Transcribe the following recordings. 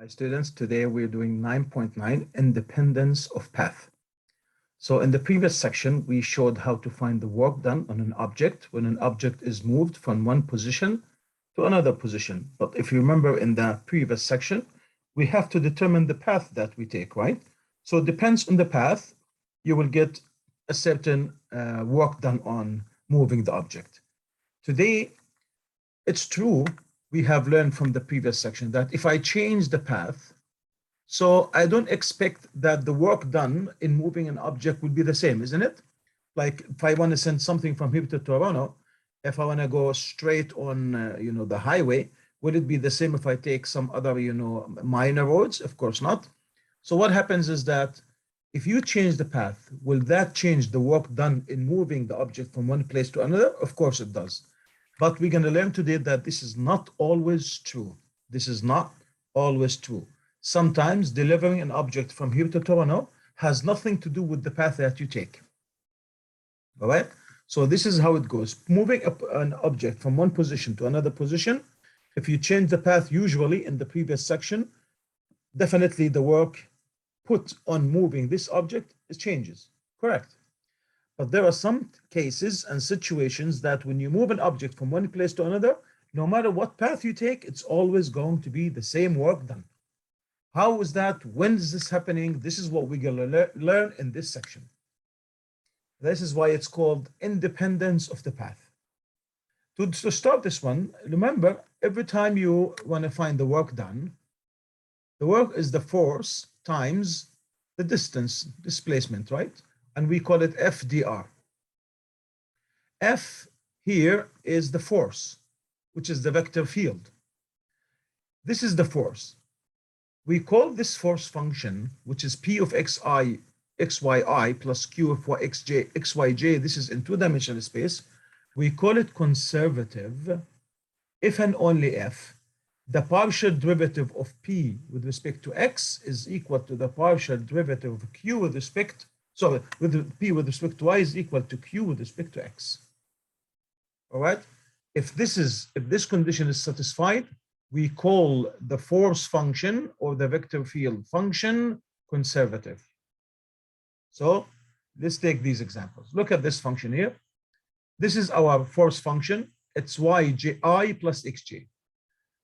Hi students, today we're doing 9.9 independence of path. So in the previous section, we showed how to find the work done on an object when an object is moved from one position to another position. But if you remember in the previous section, we have to determine the path that we take, right? So it depends on the path, you will get a certain work done on moving the object. Today, it's true, we have learned from the previous section that if I change the path, so I don't expect that the work done in moving an object will be the same, isn't it? Like if I want to send something from here to Toronto, if I want to go straight on, the highway, would it be the same if I take some other, minor roads? Of course not. So what happens is that if you change the path, will that change the work done in moving the object from one place to another? Of course it does. But we're going to learn today that this is not always true. This is not always true. Sometimes delivering an object from here to Toronto has nothing to do with the path that you take. All right? So this is how it goes. Moving an object from one position to another position, if you change the path usually in the previous section, definitely the work put on moving this object changes. Correct. But there are some cases and situations that when you move an object from one place to another, no matter what path you take, it's always going to be the same work done. How is that? When is this happening? This is what we're going to learn in this section. This is why it's called independence of the path. To start this one, remember, every time you want to find the work done, the work is the force times the distance, displacement, right? And we call it FDR. F here is the force, which is the vector field. This is the force. We call this force function, which is P of xyi plus Q of xyj, this is in two-dimensional space. We call it conservative if and only if the partial derivative of P with respect to x is equal to the partial derivative of Q with respect, with P with respect to y is equal to Q with respect to x. All right. If this condition is satisfied, we call the force function or the vector field function conservative. So let's take these examples. Look at this function here. This is our force function. It's yji plus xj.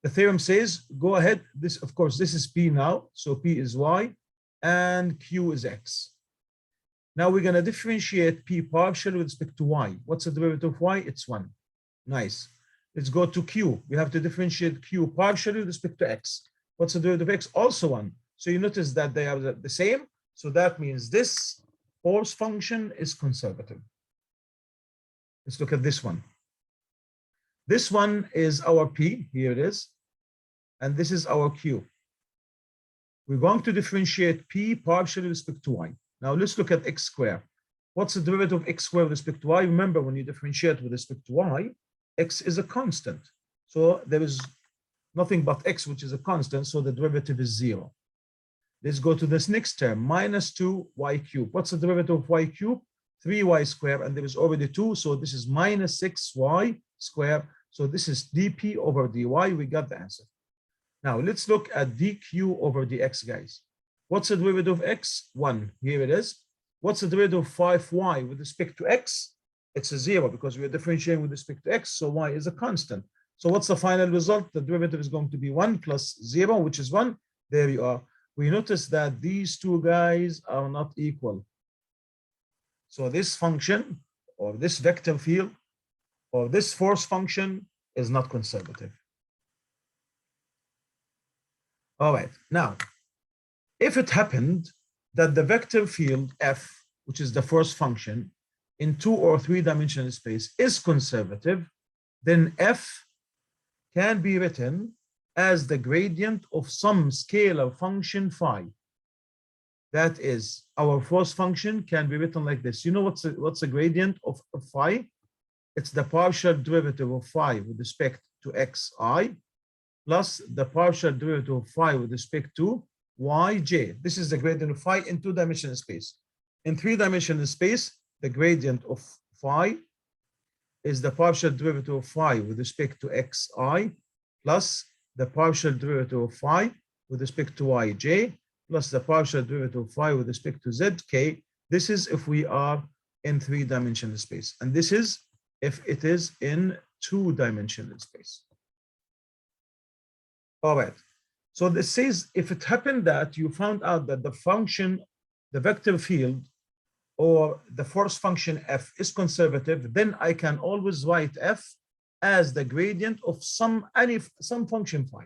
The theorem says, go ahead. This, of course, this is P now. So P is y and Q is x. Now we're going to differentiate P partial with respect to y. What's the derivative of y? It's 1. Nice. Let's go to Q. We have to differentiate Q partially with respect to x. What's the derivative of x? Also 1. So you notice that they are the same. So that means this force function is conservative. Let's look at this one. This one is our P. Here it is. And this is our Q. We're going to differentiate P partially with respect to y. Now let's look at x squared. What's the derivative of x squared with respect to y? Remember, when you differentiate with respect to y, x is a constant. So there is nothing but x, which is a constant, so the derivative is 0. Let's go to this next term, minus 2y cubed. What's the derivative of y cubed? 3y squared, and there is already 2, so this is minus 6y squared. So this is dp over dy. We got the answer. Now let's look at dq over dx, guys. What's the derivative of x? 1. Here it is. What's the derivative of 5y with respect to x? It's a 0 because we're differentiating with respect to x, so y is a constant. So what's the final result? The derivative is going to be 1 plus 0, which is 1. There you are. We notice that these two guys are not equal. So this function, or this vector field, or this force function is not conservative. All right, now, if it happened that the vector field f, which is the force function, in 2 or 3 dimensional space is conservative, then f can be written as the gradient of some scalar function phi. That is, our force function can be written like this. You know what's the gradient of phi? It's the partial derivative of phi with respect to xi plus the partial derivative of phi with respect to yj. This is the gradient of phi in 2-dimensional space. In 3-dimensional space, the gradient of phi is the partial derivative of phi with respect to xi plus the partial derivative of phi with respect to yj plus the partial derivative of phi with respect to zk. This is if we are in 3-dimensional space, and this is if it is in 2-dimensional space. All right. So this says if it happened that you found out that the function, the vector field, or the force function f is conservative, then I can always write f as the gradient of some function phi.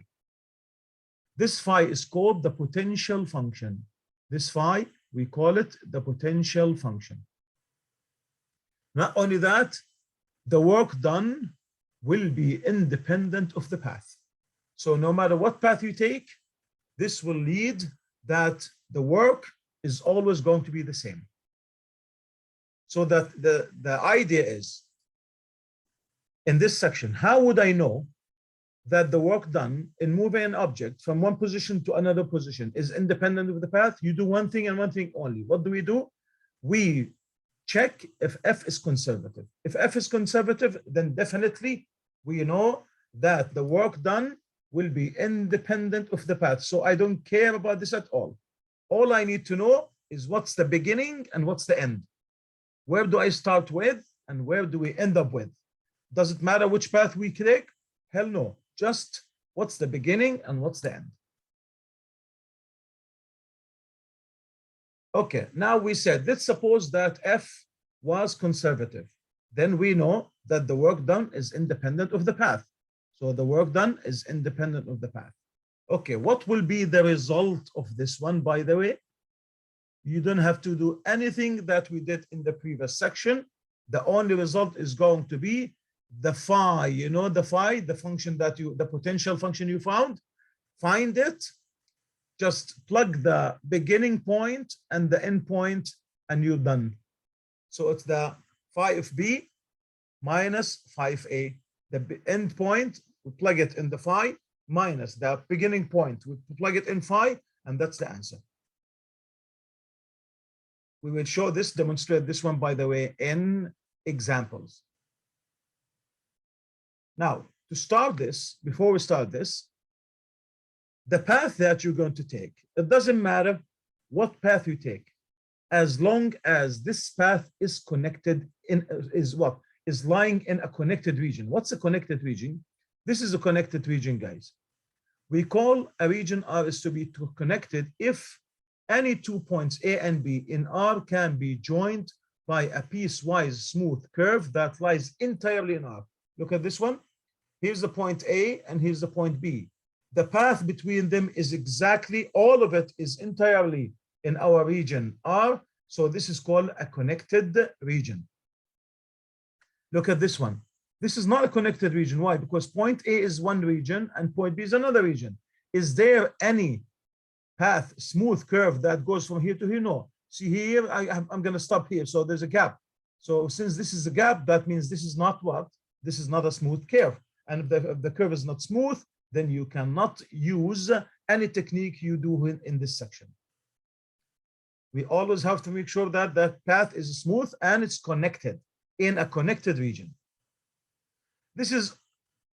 This phi is called the potential function. This phi, we call it the potential function. Not only that, the work done will be independent of the path. So no matter what path you take, this will lead that the work is always going to be the same. So that the idea is, in this section, how would I know that the work done in moving an object from one position to another position is independent of the path? You do one thing and one thing only. What do? We check if f is conservative. If f is conservative, then definitely we know that the work done will be independent of the path. So I don't care about this at all. All I need to know is what's the beginning and what's the end. Where do I start with and where do we end up with? Does it matter which path we take? Hell no. Just what's the beginning and what's the end. Okay, now we said, let's suppose that f was conservative. Then we know that the work done is independent of the path. So the work done is independent of the path. Okay, what will be the result of this one, by the way? You don't have to do anything that we did in the previous section. The only result is going to be the phi. You know the phi, the function that the potential function you found, find it, just plug the beginning point and the end point, and you're done. So it's the phi of b minus phi of a. The end point, we plug it in the phi, minus the beginning point, we plug it in phi, and that's the answer. We will show this, demonstrate this one, by the way, in examples. Now, to start this, before we start this, the path that you're going to take, it doesn't matter what path you take, as long as this path is connected in, is lying in a connected region. What's a connected region? This is a connected region, guys. We call a region R is to be connected if any 2 points A and B in R can be joined by a piecewise smooth curve that lies entirely in R. Look at this one. Here's the point A and here's the point B. The path between them is exactly, all of it is entirely in our region R. So this is called a connected region. Look at this one. This is not a connected region. Why? Because point A is one region and point B is another region. Is there any path, smooth curve that goes from here to here? No. See here, I'm going to stop here. So there's a gap. So since this is a gap, that means this is not what? This is not a smooth curve. And if the curve is not smooth, then you cannot use any technique you do in this section. We always have to make sure that that path is smooth and it's connected in a connected region. This is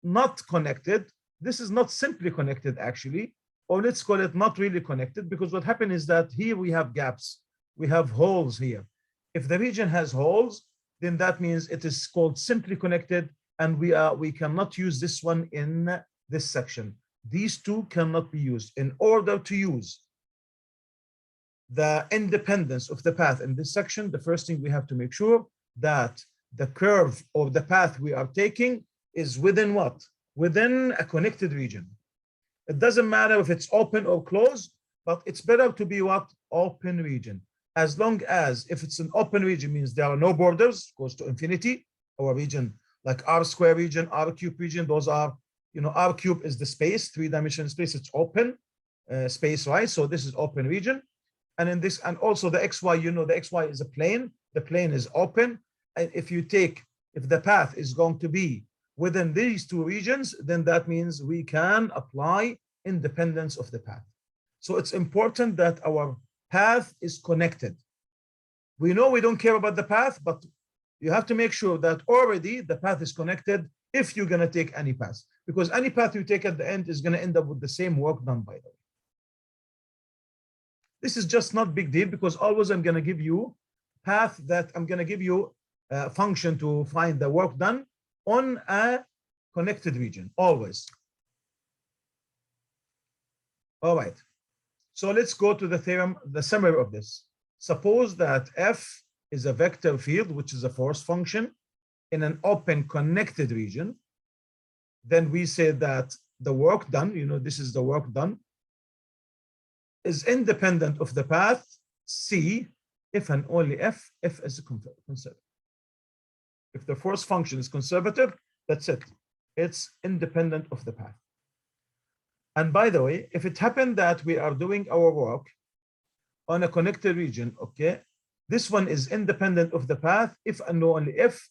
not connected. This is not simply connected, actually, or let's call it not really connected, because what happened is that here we have gaps. We have holes here. If the region has holes, then that means it is called simply connected, and we cannot use this one in this section. These two cannot be used. In order to use the independence of the path in this section, the first thing we have to make sure that the curve or the path we are taking is within what? Within a connected region. It doesn't matter if it's open or closed, but it's better to be what? Open region. As long as if it's an open region, means there are no borders, goes to infinity, or a region like R square region, R cube region, those are, you know, R cube is the space, 3-dimensional space, it's open space, right? So this is open region. And in this, and also the XY, you know, the XY is a plane, the plane is open. And if the path is going to be within these two regions, then that means we can apply independence of the path. So it's important that our path is connected. We know we don't care about the path, but you have to make sure that already the path is connected if you're going to take any path, because any path you take at the end is going to end up with the same work done, by the way. This is just not big deal because always I'm going to give you path that I'm going to give you a function to find the work done on a connected region, always. All right. So let's go to the theorem, the summary of this. Suppose that F is a vector field, which is a force function in an open connected region. Then we say that the work done, this is the work done, is independent of the path C if and only F is conservative. If the force function is conservative, that's it. It's independent of the path. And by the way, if it happened that we are doing our work on a connected region, okay, this one is independent of the path if and only if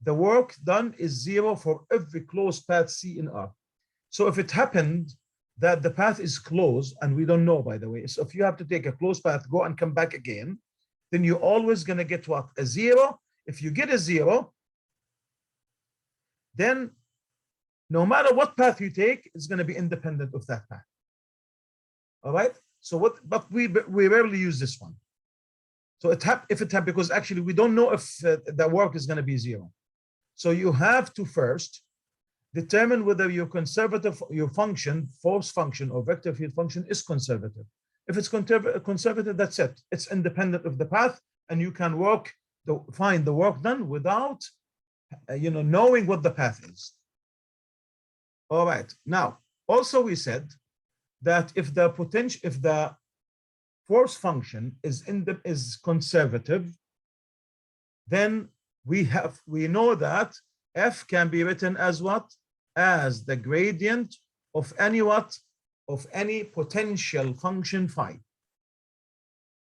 the work done is 0 for every closed path C in R. So if it happened that the path is closed, and we don't know, by the way, so if you have to take a closed path, go and come back again, then you're always going to get what? A 0. If you get a 0, then no matter what path you take, it's going to be independent of that path. All right. So but we rarely use this one. So if it happens, because actually we don't know if the work is going to be 0. So you have to first determine whether your function, force function or vector field function is conservative. If it's conservative, that's it. It's independent of the path, and you can find the work done without knowing what the path is. All right. Now, also we said that if the force function is conservative, then we know that F can be written as what? As the gradient of any potential function phi.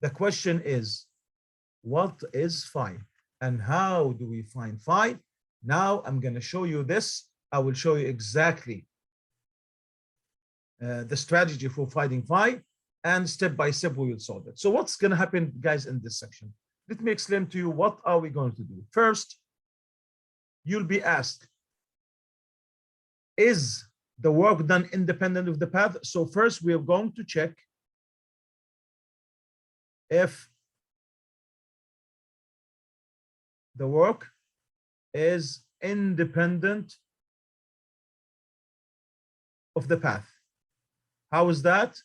The question is, what is phi? And how do we find phi? Now I'm going to show you this. I will show you exactly the strategy for finding phi, and step by step we will solve it. So what's going to happen, guys, in this section? Let me explain to you what are we going to do. First, you'll be asked, is the work done independent of the path? So first we are going to check if the work is independent of the path. How is that?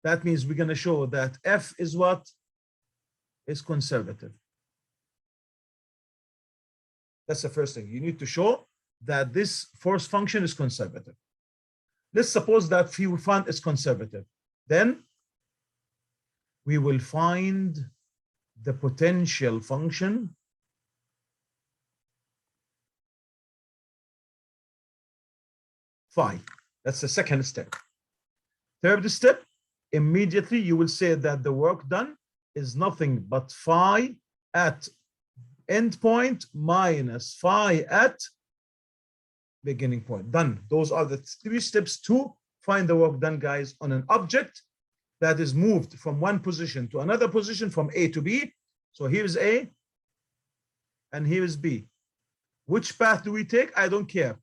That means we're going to show that F is what? Is conservative. That's the first thing. You need to show that this force function is conservative. Let's suppose that we find it's conservative. Then we will find the potential function phi. That's the second step. Third step, immediately you will say that the work done is nothing but phi at endpoint minus phi at beginning point. Done. Those are the 3 steps to find the work done, guys, on an object that is moved from one position to another position, from A to B. So here's A and here is B. Which path do we take? I don't care.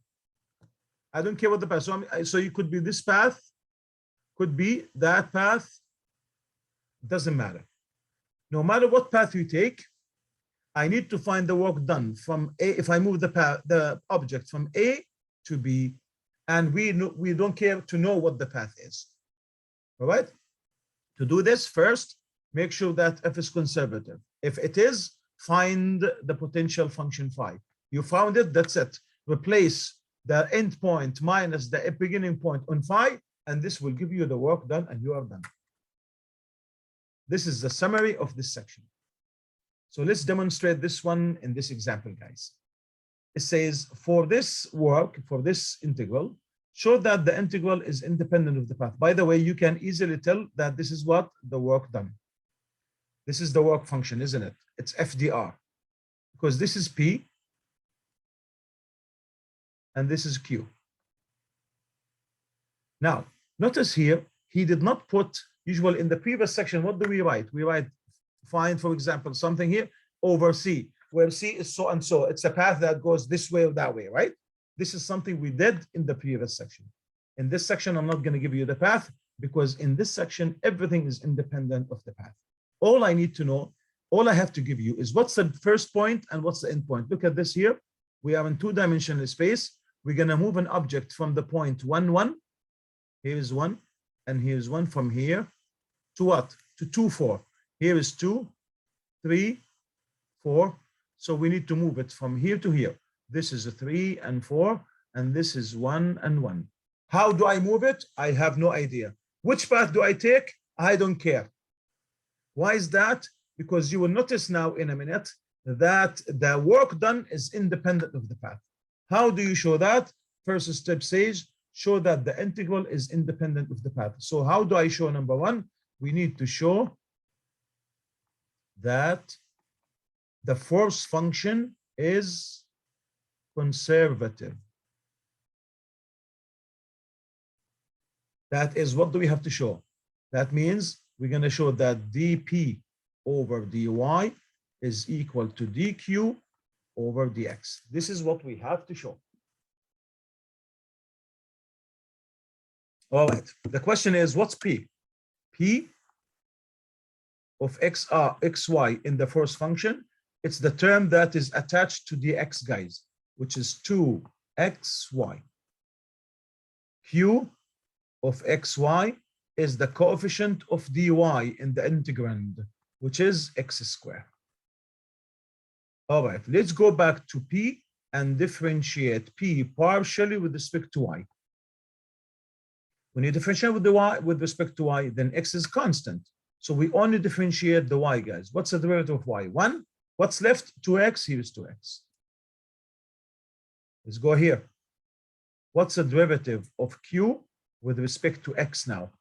I don't care what the path. So you could be this path, could be that path. Doesn't matter. No matter what path you take, I need to find the work done from A. If I move the object from A to B, and we don't care to know what the path is. All right. To do this, first, make sure that F is conservative. If it is, find the potential function phi. You found it. That's it. Replace the endpoint minus the beginning point on phi, and this will give you the work done, and you are done. This is the summary of this section. So let's demonstrate this one in this example, guys. It says, for this work, for this integral, show that the integral is independent of the path. By the way, you can easily tell that this is what? The work done. This is the work function, isn't it? It's FDR, because this is P, and this is Q. Now, notice here, he did not put, usually in the previous section, what do we write? We write, find, for example, something here over C, where C is so and so. It's a path that goes this way or that way, right? This is something we did in the previous section. In this section, I'm not going to give you the path, because in this section, everything is independent of the path. All I need to know, all I have to give you is what's the first point and what's the end point. Look at this here. We are in two-dimensional space. We're going to move an object from the point 1, 1. Here is 1, and here is 1 from here to what? To 2, 4. Here is 2, 3, 4. So we need to move it from here to here. This is a 3 and 4, and this is 1 and 1. How do I move it? I have no idea. Which path do I take? I don't care. Why is that? Because you will notice now in a minute that the work done is independent of the path. How do you show that? First step says, show that the integral is independent of the path. So how do I show number 1? We need to show that the force function is conservative. That is, what do we have to show? That means we're going to show that dp over dy is equal to dq over dx. This is what we have to show. All right. The question is, what's p? P of xy in the force function, it's the term that is attached to dx, guys, which is 2xy. Q of xy is the coefficient of dy in the integrand, which is x squared. All right, let's go back to p and differentiate p partially with respect to y. When you differentiate with the y with respect to y, then x is constant. So we only differentiate the y, guys. What's the derivative of y? 1. What's left? 2x. Here is 2x. Let's go here. What's the derivative of q with respect to x now?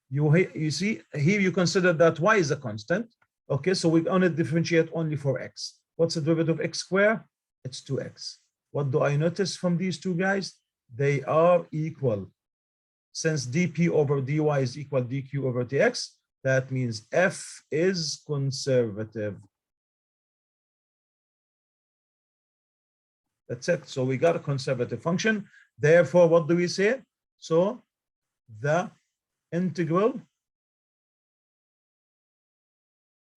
You see, here you consider that y is a constant. Okay, so we only differentiate only for x. What's the derivative of x squared? It's 2x. What do I notice from these two guys? They are equal. Since dp over dy is equal dq over dx, that means f is conservative. That's it. So we got a conservative function. Therefore, what do we say? So the integral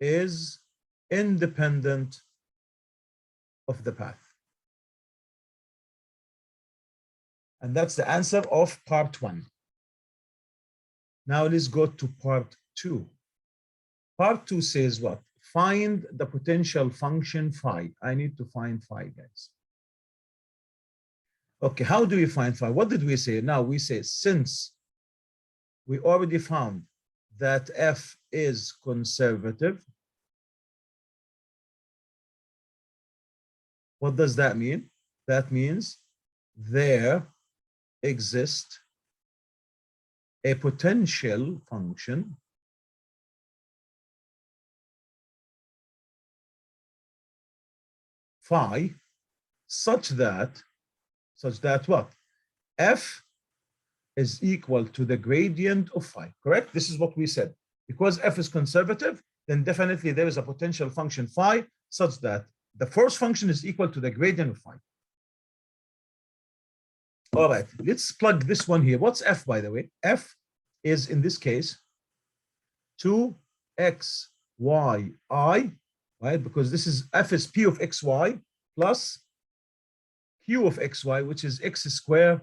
is independent of the path. And that's the answer of part 1. Now let's go to part 2. Part 2 says what? Find the potential function phi. I need to find phi, guys. Okay, how do we find phi? What did we say? Now we say, since we already found that f is conservative, what does that mean? That means there exists a potential function phi such that what? F is equal to the gradient of phi, correct? This is what we said. Because f is conservative, then definitely there is a potential function phi such that the force function is equal to the gradient of phi. All right, let's plug this one here. What's f, by the way? F is, in this case, 2xyi, right? Because this is f is p of xy plus q of xy, which is x squared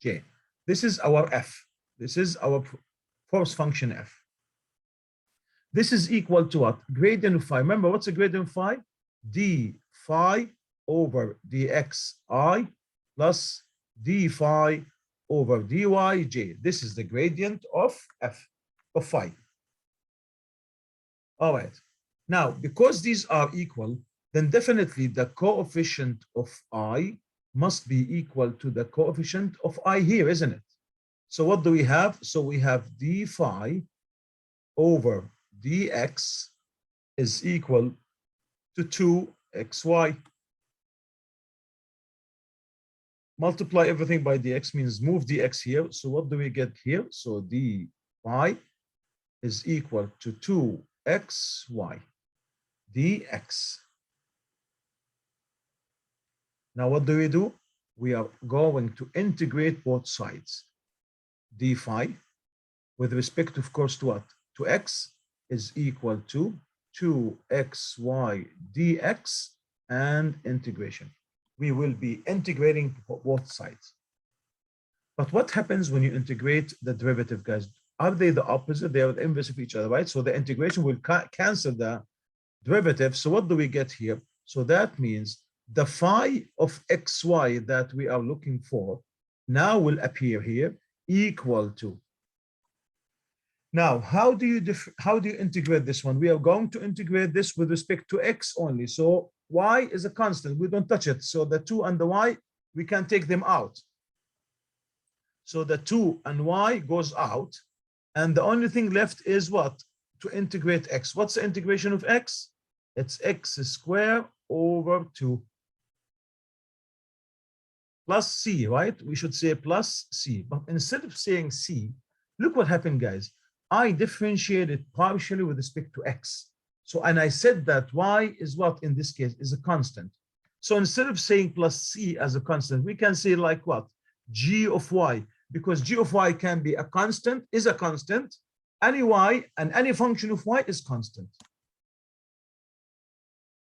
j. This is our f. This is our force function f. This is equal to what? Gradient of phi. Remember, what's the gradient of phi? D phi over dxi plus d phi over dyj. This is the gradient of f, of phi. All right. Now, because these are equal, then definitely the coefficient of I must be equal to the coefficient of I here, isn't it? So what do we have? So we have d phi over dx is equal to 2xy. Multiply everything by dx means move dx here. So what do we get here? So d phi is equal to 2xy dx. Now what do we do? We are going to integrate both sides. D phi with respect, of course, to what? To x is equal to 2xy dx and integration. We will be integrating both sides. But what happens when you integrate the derivative, guys? Are they the opposite? They are the inverse of each other, right? So the integration will cancel the derivative. So what do we get here? So that means the phi of xy that we are looking for now will appear here equal to. Now, how do you integrate this one? We are going to integrate this with respect to x only. So y is a constant. We don't touch it. So the 2 and the y, we can take them out. So the 2 and y goes out. And the only thing left is what? To integrate x. What's the integration of x? It's x squared over 2 plus c, right? We should say plus c. But instead of saying c, look what happened, guys. I differentiated partially with respect to x. So, and I said that y is what in this case is a constant. So instead of saying plus c as a constant, we can say like what? G of y, because g of y can be a constant, is a constant. Any y and any function of y is constant.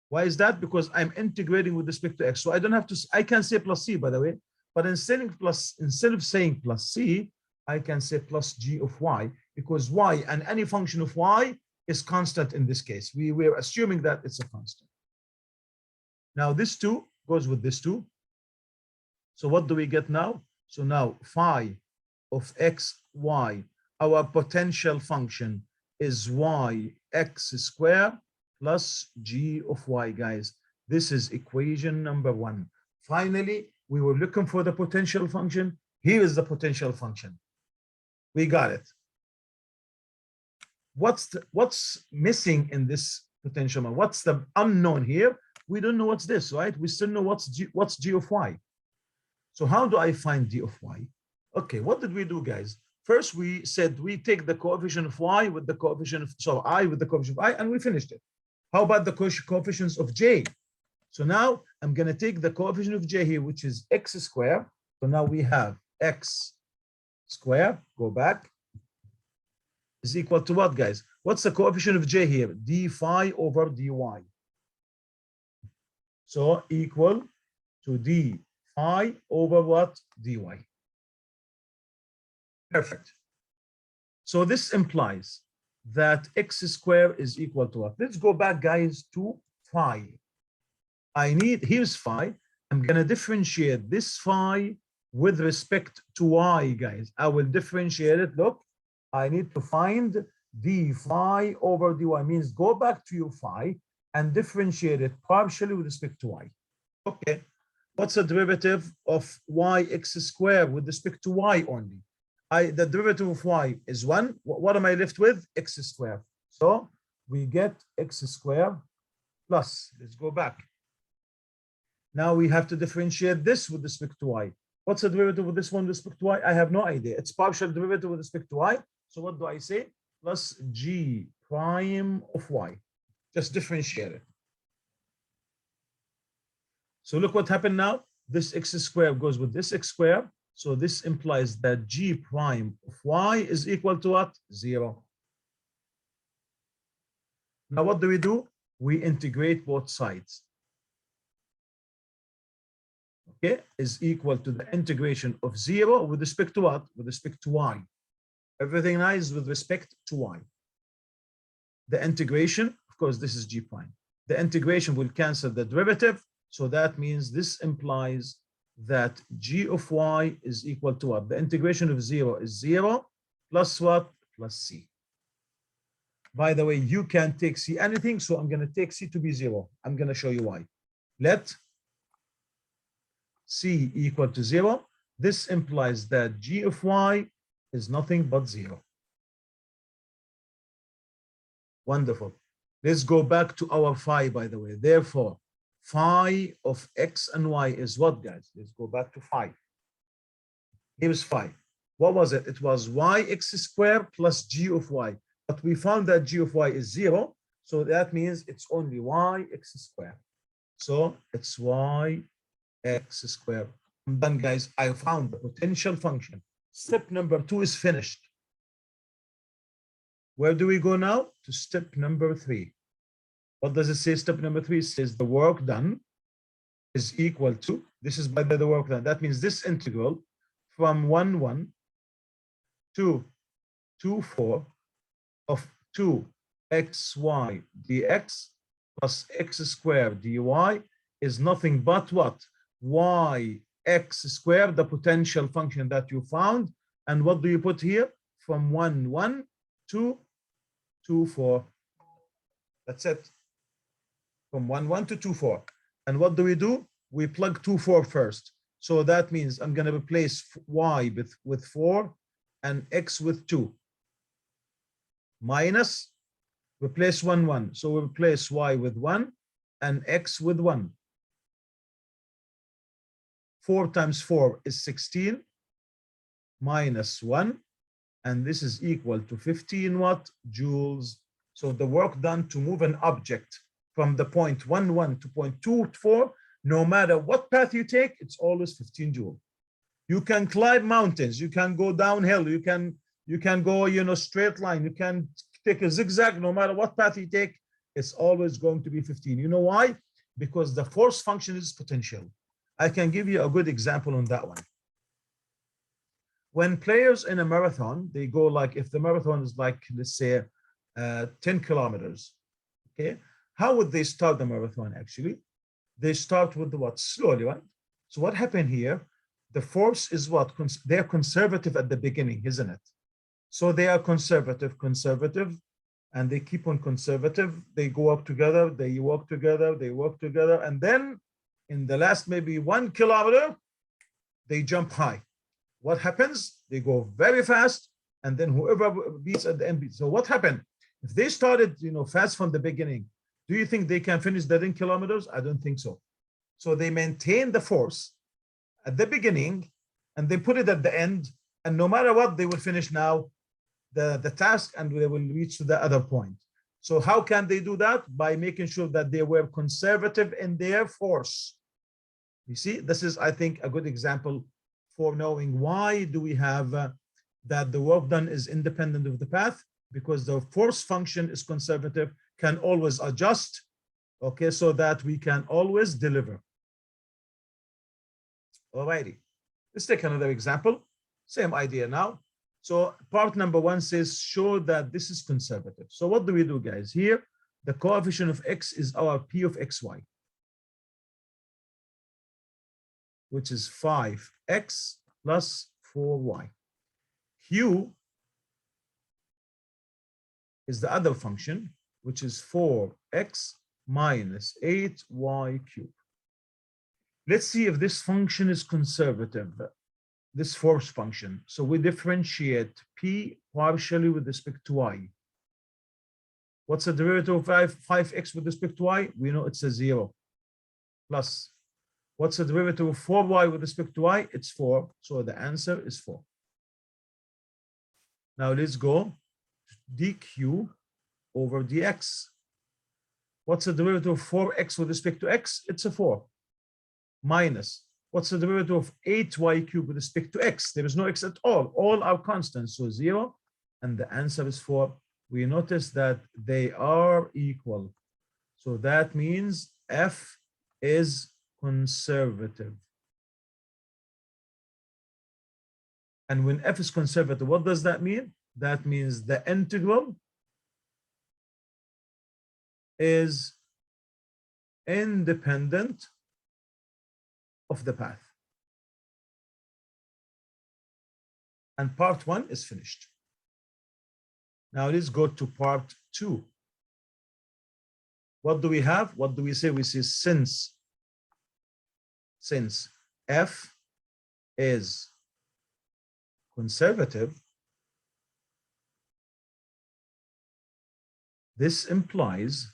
Why is that? Because I'm integrating with respect to x. So I don't have to, I can say plus c, by the way, but instead of saying plus c, I can say plus g of y, because y and any function of y is constant in this case. We were assuming that it's a constant. Now this 2 goes with this 2. So what do we get now? So now phi of x, y, our potential function is y x squared plus g of y, guys. This is equation number 1. Finally, we were looking for the potential function. Here is the potential function. We got it. What's missing in this potential? What's the unknown here? We don't know what's this, right? We still know what's g of y. So how do I find d of y? Okay, what did we do, guys? First, we said we take the coefficient of y with the coefficient of, so I with the coefficient of I, and we finished it. How about the coefficients of j? So now I'm going to take the coefficient of j here, which is x squared. So now we have x squared, go back, is equal to what, guys? What's the coefficient of j here? d phi over dy. So equal to d phi over what? dy. Perfect. So this implies that x squared is equal to what? Let's go back, guys, to phi. Here's phi. I'm going to differentiate this phi with respect to y, guys. I will differentiate it. Look, I need to find d phi over dy. Means go back to your phi and differentiate it partially with respect to y. Okay. What's the derivative of y x squared with respect to y only? The derivative of y is 1. What am I left with? X squared. So we get x squared plus, let's go back. Now we have to differentiate this with respect to y. What's the derivative of this one with respect to y? I have no idea. It's partial derivative with respect to y. So what do I say? Plus g prime of y. Just differentiate it. So look what happened now. This x squared goes with this x squared. So this implies that g prime of y is equal to what? 0. Now what do? We integrate both sides. Okay, is equal to the integration of 0 with respect to what? With respect to y. Everything nice with respect to y. The integration, of course, this is g prime. The integration will cancel the derivative. So that means this implies that g of y is equal to what? The integration of 0 is 0 plus what? Plus c. By the way, you can take c anything, so I'm going to take c to be 0. I'm going to show you why. Let c equal to 0. This implies that g of y is nothing but 0. Wonderful. Let's go back to our phi, by the way. Therefore, phi of x and y is what, guys? Let's go back to phi. Here's phi. What was it? It was y x squared plus g of y. But we found that g of y is 0. So that means it's only y x squared. So it's y x squared. I'm done, guys. I found the potential function. Step number 2 is finished. Where do we go now? To step number 3. What does it say? Step number 3 says the work done is equal to, this is by the work done. That means this integral from 1, 1 to 2, 4 of 2xy dx plus x squared dy is nothing but what? Yx squared, the potential function that you found. And what do you put here? From 1, 1 to 2, 4. That's it. From 1, 1 to 2, 4. And what do? We plug 2, 4 first. So that means I'm going to replace y with 4 and x with 2. Minus, replace 1, 1. So we replace y with 1 and x with 1. 4 times 4 is 16 minus 1. And this is equal to 15 what? Joules. So the work done to move an object from the point 1, 1 to point 2, 4, no matter what path you take, it's always 15 joules. You can climb mountains, you can go downhill, you can go, straight line, you can take a zigzag, no matter what path you take, it's always going to be 15. You know why? Because the force function is potential. I can give you a good example on that one. When players in a marathon, they go like, if the marathon is like, let's say, 10 kilometers, okay? How would they start the marathon actually? They start with the what? Slowly, right? So what happened here? The force is what? They're conservative at the beginning, isn't it? So they are conservative, and they keep on conservative. They go up together, they walk together, and then in the last maybe 1 kilometer, they jump high. What happens? They go very fast, and then whoever beats at the end beats. So what happened? If they started, fast from the beginning, do you think they can finish the 10 kilometers? I don't think so. So they maintain the force at the beginning, and they put it at the end, and no matter what, they will finish now the task, and they will reach to the other point. So how can they do that? By making sure that they were conservative in their force. You see, this is, I think, a good example for knowing why do we have that the work done is independent of the path, because the force function is conservative, can always adjust, okay, so that we can always deliver. All righty, let's take another example. Same idea now. So part number 1 says show that this is conservative. So what do we do, guys? Here, the coefficient of x is our p of xy, which is 5x plus 4y. Q is the other function, which is 4x minus 8y cubed. Let's see if this function is conservative, this force function. So we differentiate p partially with respect to y. What's the derivative of 5x with respect to y? We know it's a 0. Plus, what's the derivative of 4y with respect to y? It's 4. So the answer is 4. Now let's go dq over dx. What's the derivative of 4x with respect to x? It's a 4. Minus, what's the derivative of 8y cubed with respect to x? There is no x at all. All are constants, so 0. And the answer is 4. We notice that they are equal. So that means f is conservative. And when f is conservative, what does that mean? That means the integral is independent of the path. And part 1 is finished. Now let's go to part 2. What do we have? What do we say? We say since f is conservative, this implies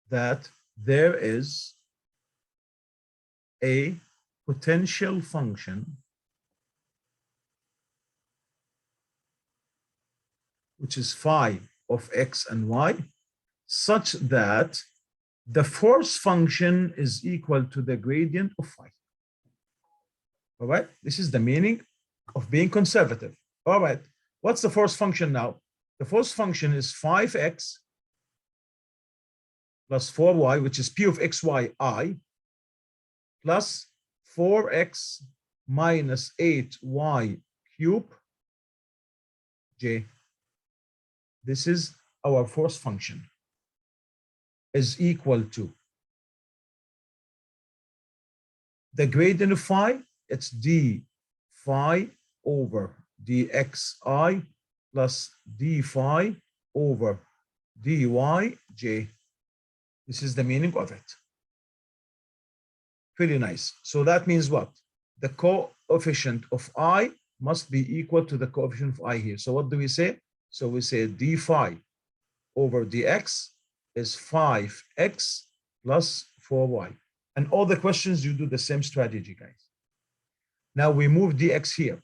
that there is a potential function which is phi of x and y, such that the force function is equal to the gradient of phi. All right, this is the meaning of being conservative. All right, what's the force function now? The force function is 5x plus 4y, which is p of xy I, plus 4x minus 8y cube j. This is our force function, is equal to the gradient of phi, it's d phi over dxi plus d phi over dyj. This is the meaning of it. Pretty nice. So that means what? The coefficient of I must be equal to the coefficient of I here. So what do we say? So we say d phi over dx is 5x plus 4y. And all the questions, you do the same strategy, guys. Now we move dx here.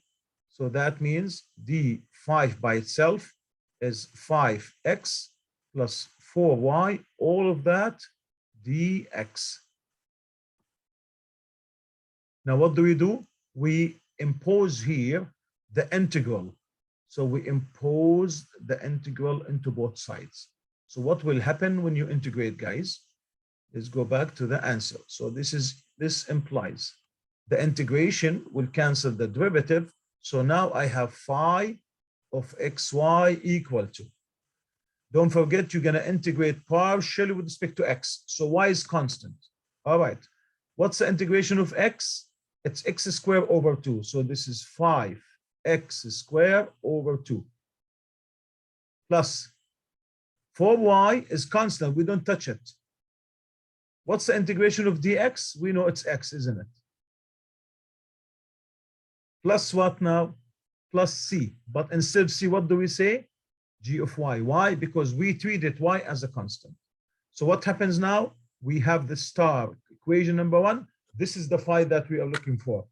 So that means d5 by itself is 5x plus 4y, all of that dx. Now what do? We impose here the integral. So we impose the integral into both sides. So what will happen when you integrate, guys? Let's go back to the answer. So this implies the integration will cancel the derivative. So now I have phi of xy equal to. Don't forget, you're going to integrate partially with respect to x. So y is constant. All right. What's the integration of x? It's x squared over 2. So this is 5x squared over 2. Plus 4y is constant. We don't touch it. What's the integration of dx? We know it's x, isn't it? Plus what now? Plus c. But instead of c, what do we say? G of y. Why? Because we treated y as a constant. So what happens now? We have the star equation number 1. This is the phi that we are looking for.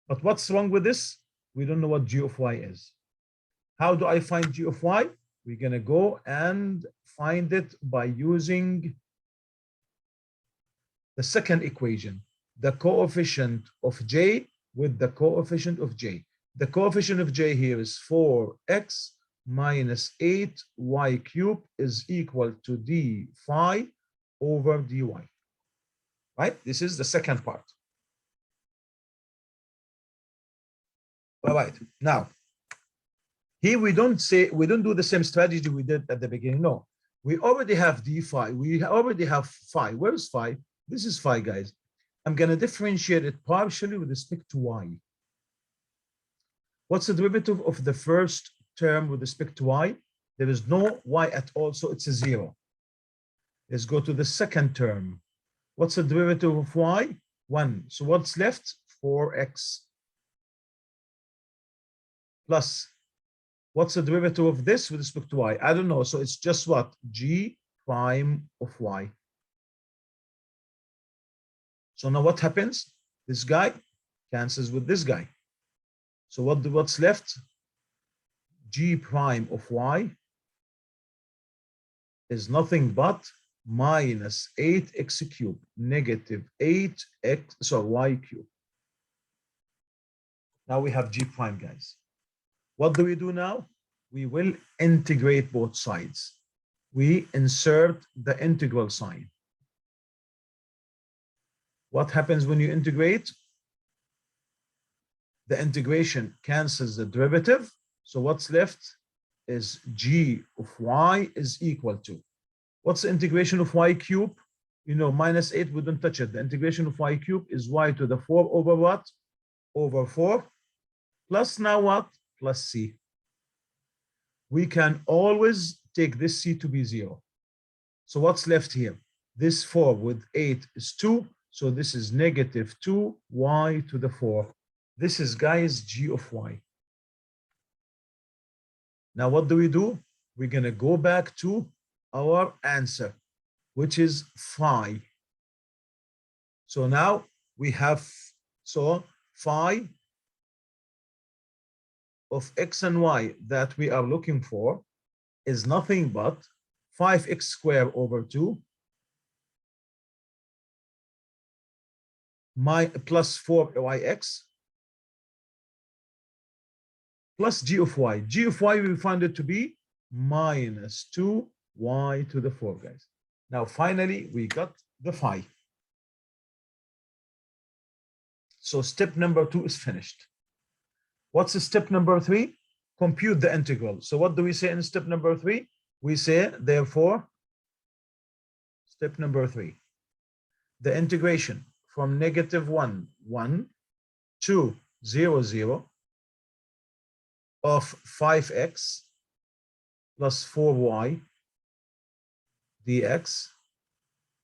But what's wrong with this? We don't know what g of y is. How do I find g of y? We're going to go and find it by using the second equation, the coefficient of j with the coefficient of j. The coefficient of j here is 4x minus 8y cubed is equal to d phi over dy. Right? This is the second part. All right. Now, here we don't do the same strategy we did at the beginning. No, we already have d phi. We already have phi. Where is phi? This is phi, guys. I'm going to differentiate it partially with respect to y. What's the derivative of the first term with respect to y? There is no y at all, so it's a 0. Let's go to the second term. What's the derivative of y? 1. So what's left? 4x. Plus, what's the derivative of this with respect to y? I don't know. So it's just what? G prime of y. So now what happens? This guy cancels with this guy. So what's left? G prime of y is nothing but minus 8x cubed, negative 8x, so y cubed. Now we have G prime, guys. What do we do now? We will integrate both sides. We insert the integral sign. What happens when you integrate? The integration cancels the derivative. So what's left is g of y is equal to. What's the integration of y cubed? You know, minus 8, we don't touch it. The integration of y cubed is y to the 4 over what? Over 4. Plus now what? Plus c. We can always take this c to be 0. So what's left here? This 4 with 8 is 2. So this is negative 2y to the 4. This is, guys, g of y. Now what do? We're going to go back to our answer, which is phi. So now we have, so phi of x and y that we are looking for is nothing but 5x squared over 2 plus 4yx plus g of y. G of y we found it to be minus 2y to the 4, guys. Now, finally, we got the phi. So step number 2 is finished. What's step number 3? Compute the integral. So what do we say in step number 3? We say, therefore, step number 3, the integration from -1, 1 to 0, 0 of 5x plus 4y dx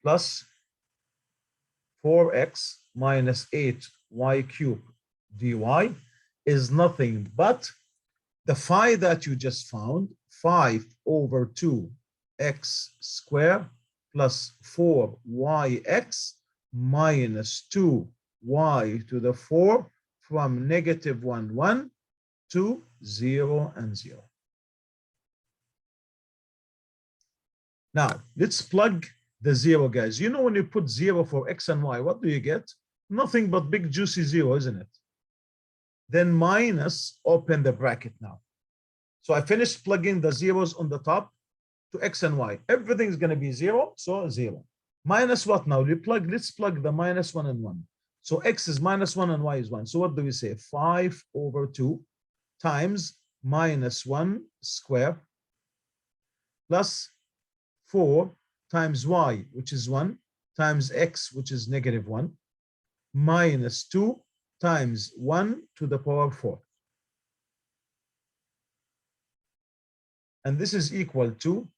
plus 4x minus 8y cubed dy is nothing but the phi that you just found, 5 over 2x squared plus 4yx minus 2y to the 4 from -1, 1 to 0 and 0. Now, let's plug the 0, guys. You know, when you put 0 for x and y, what do you get? Nothing but big juicy 0, isn't it? Then minus, open the bracket now. So I finished plugging the zeros on the top to x and y. Everything's going to be 0, so 0. Minus what now? Let's plug the minus 1 and 1. So x is minus 1 and y is 1. So what do we say? 5 over 2 times minus 1 squared plus 4 times y, which is 1, times x, which is -1, minus 2 times 1 to the power 4. And this is equal to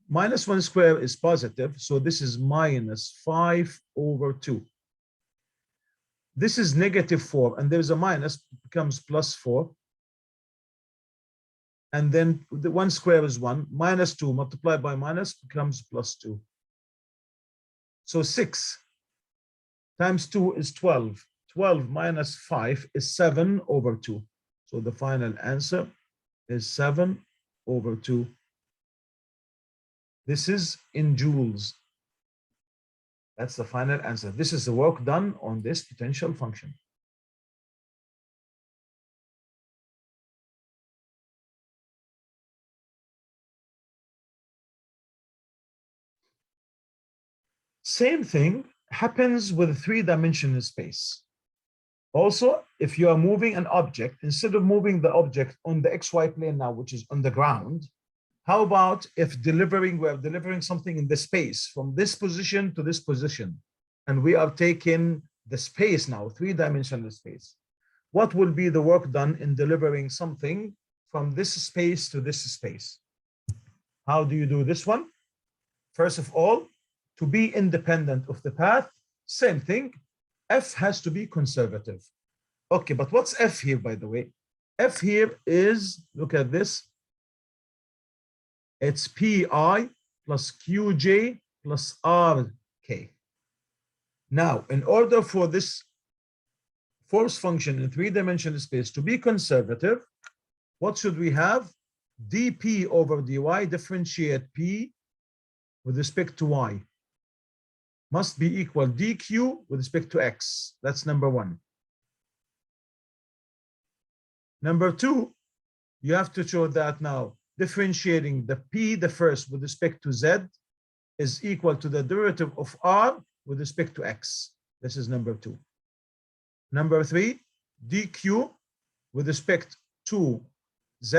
minus 1 squared is positive, so this is minus 5 over 2. This is -4, and there's a minus, becomes plus 4. And then the 1 square is 1, minus 2 multiplied by minus becomes plus 2. So 6 times 2 is 12. 12 minus 5 is 7 over 2. So the final answer is 7 over 2. This is in joules. That's the final answer. This is the work done on this potential function. Same thing happens with three-dimensional space. Also, if you are moving an object, instead of moving the object on the XY plane now, which is on the ground, how about if we're delivering something in the space from this position to this position, and we are taking the space now, three-dimensional space. What will be the work done in delivering something from this space to this space? How do you do this one? First of all, to be independent of the path, same thing, f has to be conservative. Okay, but what's f here, by the way? F here is, look at this, it's pi plus qj plus rk. Now, in order for this force function in three-dimensional space to be conservative, what should we have? dp over dy, differentiate p with respect to y, must be equal dq with respect to x. That's number one. Number two, you have to show that now differentiating the p, the first, with respect to z is equal to the derivative of r with respect to x. This is number two. Number three, dq with respect to z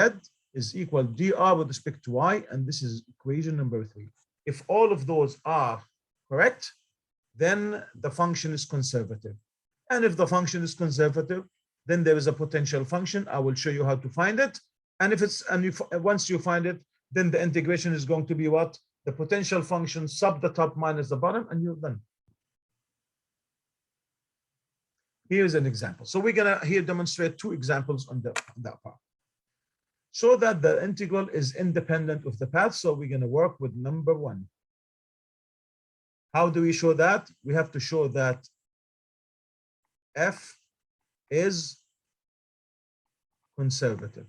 is equal dr with respect to y, and this is equation number three. If all of those are correct, then the function is conservative. And if the function is conservative, then there is a potential function. I will show you how to find it. And if it's, and once you find it, then the integration is going to be what? The potential function sub the top minus the bottom, and you're done. Here's an example. So we're gonna here demonstrate two examples on that part. Show that the integral is independent of the path. So we're gonna work with number one. How do we show that? We have to show that f is conservative.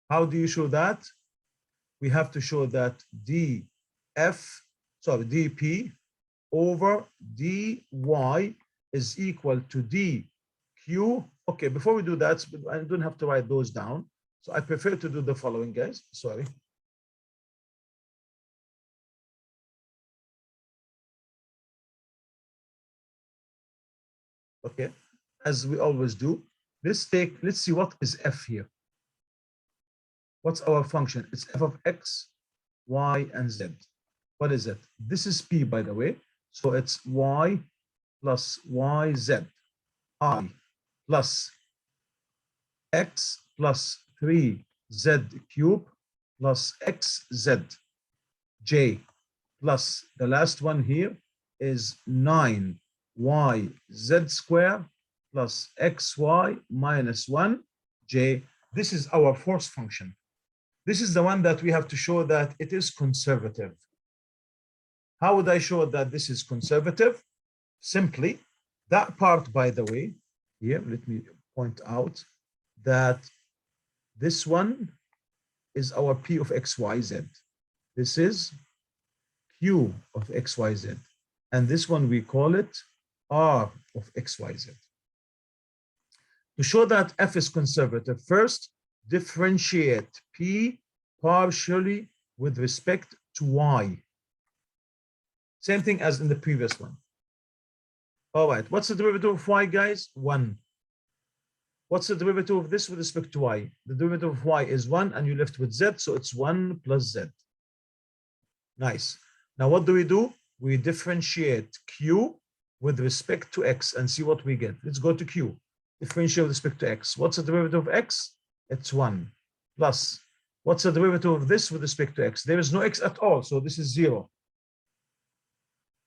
How do you show that? We have to show that dp over dy is equal to dq. Okay, before we do that, I don't have to write those down. So I prefer to do the following, guys. Sorry. Okay, as we always do, let's see what is f here. What's our function? It's f of x, y, and z. What is it? This is p, by the way. So it's y plus yz, I plus x plus 3z cube plus xz, j plus the last one here is 9yz square plus xy minus 1j. This is our force function. This is the one that we have to show that it is conservative. How would I show that this is conservative? Simply, that part, by the way, here, let me point out that this one is our P of XYZ. This is Q of XYZ. And this one, we call it R of XYZ. To show that F is conservative, first, differentiate P partially with respect to Y. Same thing as in the previous one. All right, what's the derivative of Y, guys? 1. What's the derivative of this with respect to Y? The derivative of Y is 1, and you're left with Z, so it's 1 plus Z. Nice. Now what do? We differentiate Q with respect to X and see what we get. Let's go to Q. Differentiate with respect to X. What's the derivative of X? It's 1 plus. What's the derivative of this with respect to X? There is no X at all, so this is 0.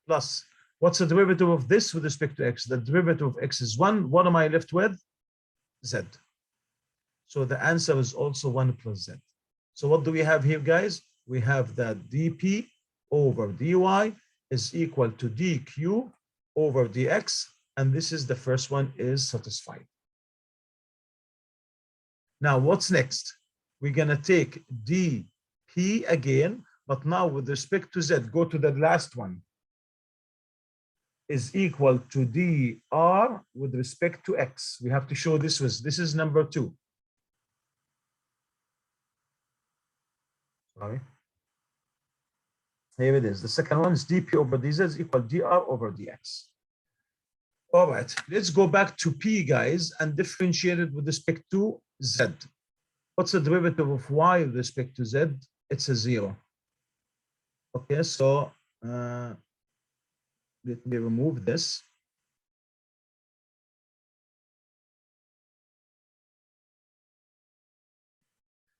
Plus, what's the derivative of this with respect to X? The derivative of X is 1. What am I left with? Z. So the answer is also 1 plus Z. So what do we have here, guys? We have that dP over dy is equal to dq over dx, and this is the first one is satisfied. Now, what's next? We're going to take dp again, but now with respect to z, go to the last one, is equal to dr with respect to x. We have to show this is number 2. Sorry. Here it is. The second one is dp over dz is equal to dr over dx. All right, let's go back to p, guys, and differentiate it with respect to z. What's the derivative of y with respect to z? It's a 0. Okay, so let me remove this.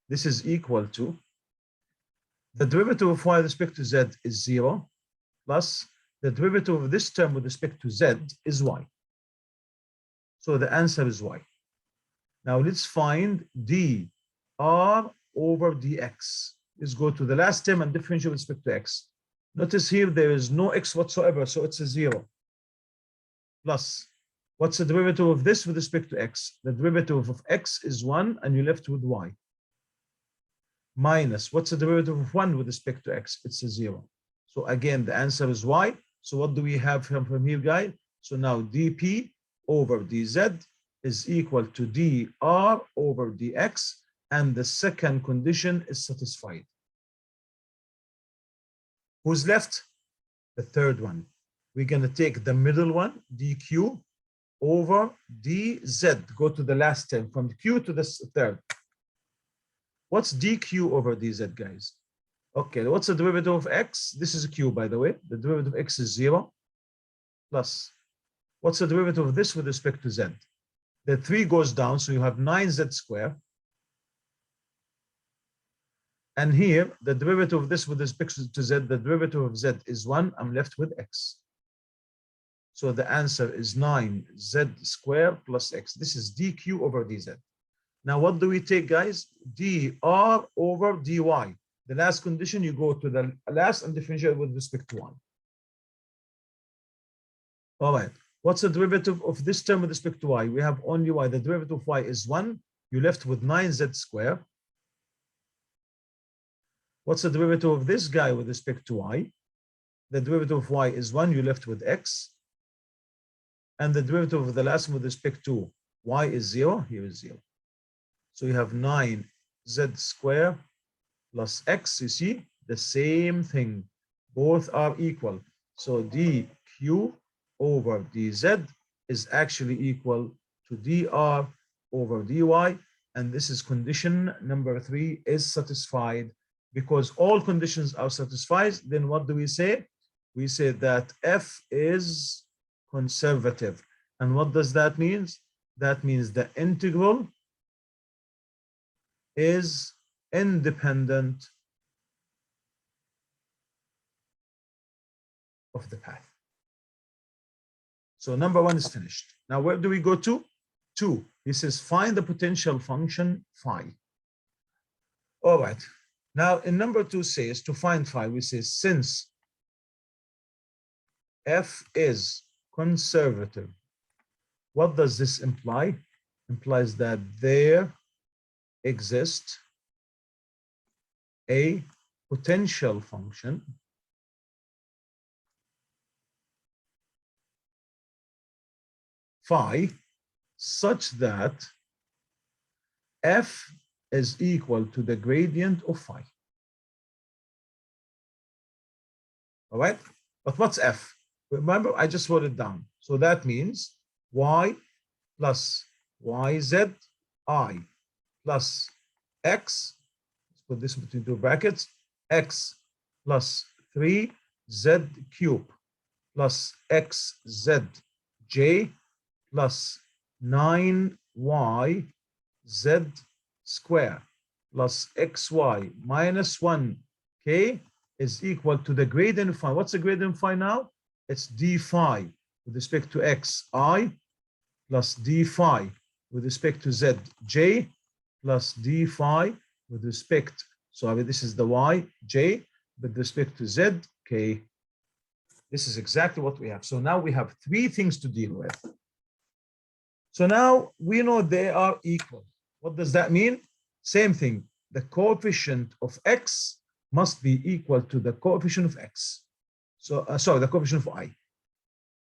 This is equal to the derivative of y with respect to z is 0 plus the derivative of this term with respect to z is y. So the answer is y. Now let's find dr over dx. Let's go to the last term and differentiate with respect to x. Notice here there is no x whatsoever, so it's a 0. Plus, what's the derivative of this with respect to x? The derivative of x is 1, and you're left with y. Minus, what's the derivative of 1 with respect to x? It's a 0. So again, the answer is y. So what do we have from here, guys? So now dp over dz is equal to dr over dx, and the second condition is satisfied. Who's left? The third one. We're going to take the middle one, dq over dz. Go to the last term, from q to the third. What's dq over dz, guys? Okay, what's the derivative of x? This is a q, by the way. The derivative of x is 0 plus. What's the derivative of this with respect to z? The 3 goes down, so you have 9z squared. And here, the derivative of this with respect to z, the derivative of z is 1. I'm left with x. So the answer is 9z squared plus x. This is dq over dz. Now, what do we take, guys? dr over dy. The last condition, you go to the last and differentiate with respect to 1. All right. What's the derivative of this term with respect to y? We have only y. The derivative of y is 1. You're left with 9z squared. What's the derivative of this guy with respect to y? The derivative of y is 1. You're left with x. And the derivative of the last one with respect to y is 0. Here is 0. So you have 9 z square plus x. You see, the same thing. Both are equal. So dq over dz is actually equal to dr over dy. And this is condition number 3 is satisfied. Because all conditions are satisfied, then what do we say? We say that f is conservative. And what does that mean? That means the integral is independent of the path. So number 1 is finished. Now where do we go to? 2. He says find the potential function phi. All right. Now in number 2 says to find phi, we say since f is conservative, what does this imply? Implies that there exists a potential function phi such that f is equal to the gradient of phi. All right, but what's f? Remember, I just wrote it down. So that means y plus yz I plus x, let's put this between 2 brackets, x plus 3z cube plus xz j plus 9y z square plus xy minus 1k is equal to the gradient phi. What's the gradient phi now? It's d phi with respect to xi plus d phi with respect to z j plus d phi with respect, so this is the y j with respect to z k. This is exactly what we have. So now we have 3 things to deal with. So now we know they are equal. What does that mean? Same thing. The coefficient of x must be equal to the coefficient of x. So, sorry, the coefficient of I.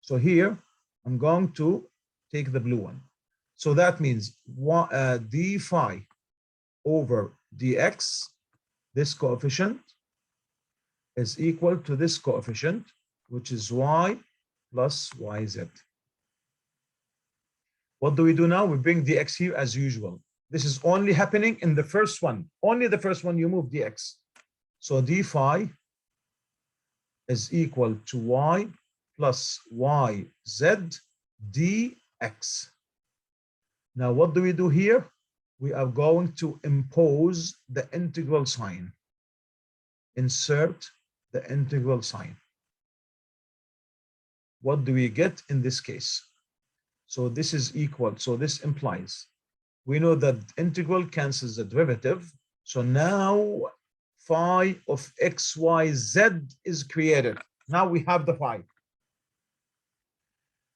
So here, I'm going to take the blue one. So that means d phi over dx, this coefficient, is equal to this coefficient, which is y plus yz. What do we do now? We bring dx here as usual. This is only happening in the first one. Only the first one you move dx. So d phi is equal to y plus yz dx. Now what do we do here? We are going to impose the integral sign. Insert the integral sign. What do we get in this case? So this is equal. So this implies we know that integral cancels the derivative. So now phi of xyz is created. Now we have the phi.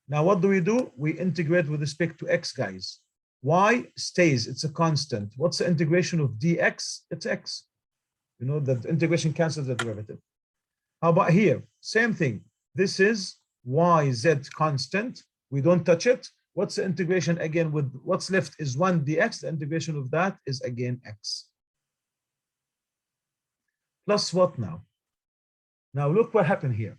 Now what do? We integrate with respect to x, guys. Y stays, it's a constant. What's the integration of dx? It's x. You know that integration cancels the derivative. How about here? Same thing. This is yz constant. We don't touch it. What's the integration again with what's left is 1 dx. The integration of that is again x. Plus what now? Now look what happened here.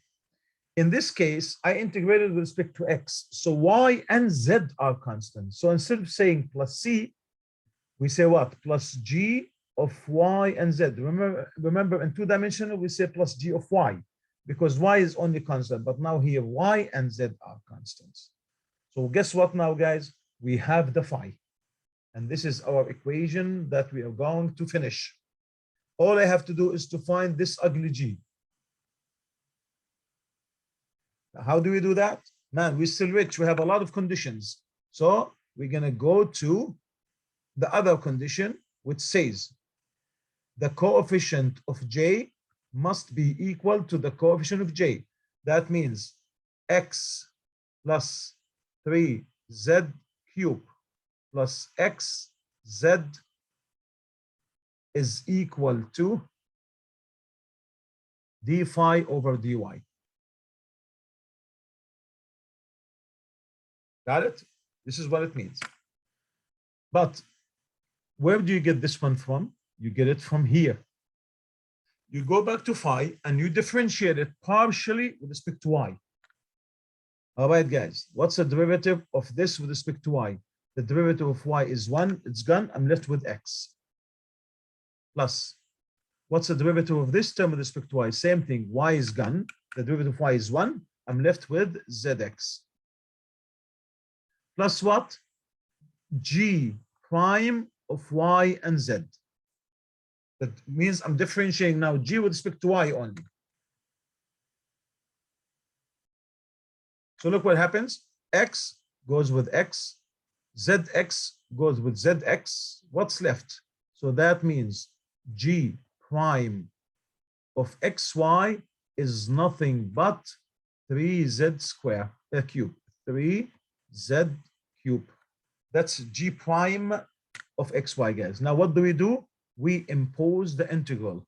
In this case, I integrated with respect to x. So y and z are constant. So instead of saying plus c, we say what? Plus g of y and z. Remember in 2-dimensional, we say plus g of y because y is only constant. But now here, y and z are constants. So guess what now, guys? We have the phi. And this is our equation that we are going to finish. All I have to do is to find this ugly g. How do we do that? Man, we're still rich. We have a lot of conditions. So we're going to go to the other condition, which says the coefficient of j must be equal to the coefficient of j. That means x plus 3z cube plus xz is equal to d phi over dy. Got it? This is what it means. But where do you get this one from? You get it from here. You go back to phi and you differentiate it partially with respect to y. All right, guys, what's the derivative of this with respect to y? The derivative of y is 1, it's gone, I'm left with x. Plus, what's the derivative of this term with respect to y? Same thing, y is gone, the derivative of y is 1, I'm left with zx. Plus what? G prime of y and z. That means I'm differentiating now g with respect to y only. So look what happens. X goes with x, zx goes with zx. What's left? So that means g prime of xy is nothing but 3z square cube. 3z cube. That's g prime of xy, guys. Now what do? We impose the integral.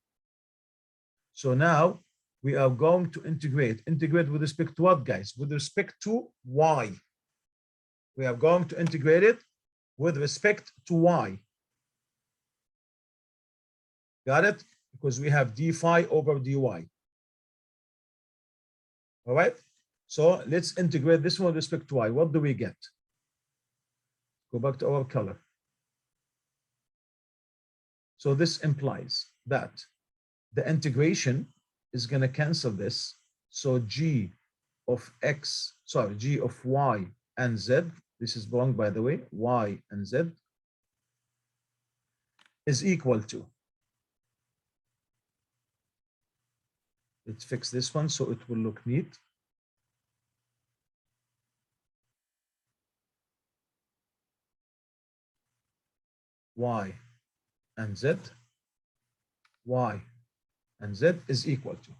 So now we are going to integrate. Integrate with respect to what, guys? With respect to y. We are going to integrate it with respect to y. Got it? Because we have d phi over dy. All right? So let's integrate this one with respect to y. What do we get? Go back to our color. So this implies that the integration is going to cancel this. So g of x, sorry, g of y and z, this is wrong by the way, y and z is equal to, let's fix this one so it will look neat. Y and z, y and z is equal to.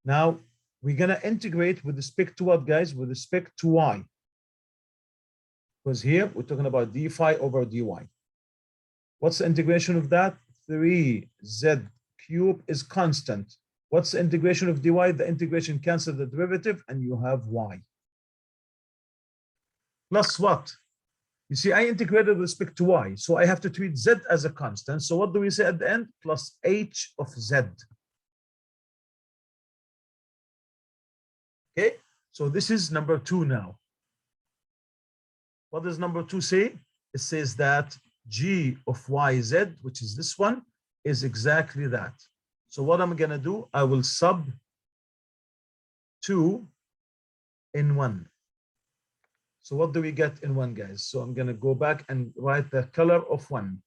Now we're going to integrate with respect to what, guys? With respect to y. Because here we're talking about d phi over dy. What's the integration of that? 3z cube is constant. What's the integration of dy? The integration cancels the derivative and you have y. Plus what? You see, I integrated with respect to y, so I have to treat z as a constant. So what do we say at the end? Plus h of z. Okay, so this is number 2 now. What does number 2 say? It says that g of yz, which is this one, is exactly that. So what I'm going to do, I will sub 2 in 1. So what do we get in 1, guys? So I'm going to go back and write the color of 1.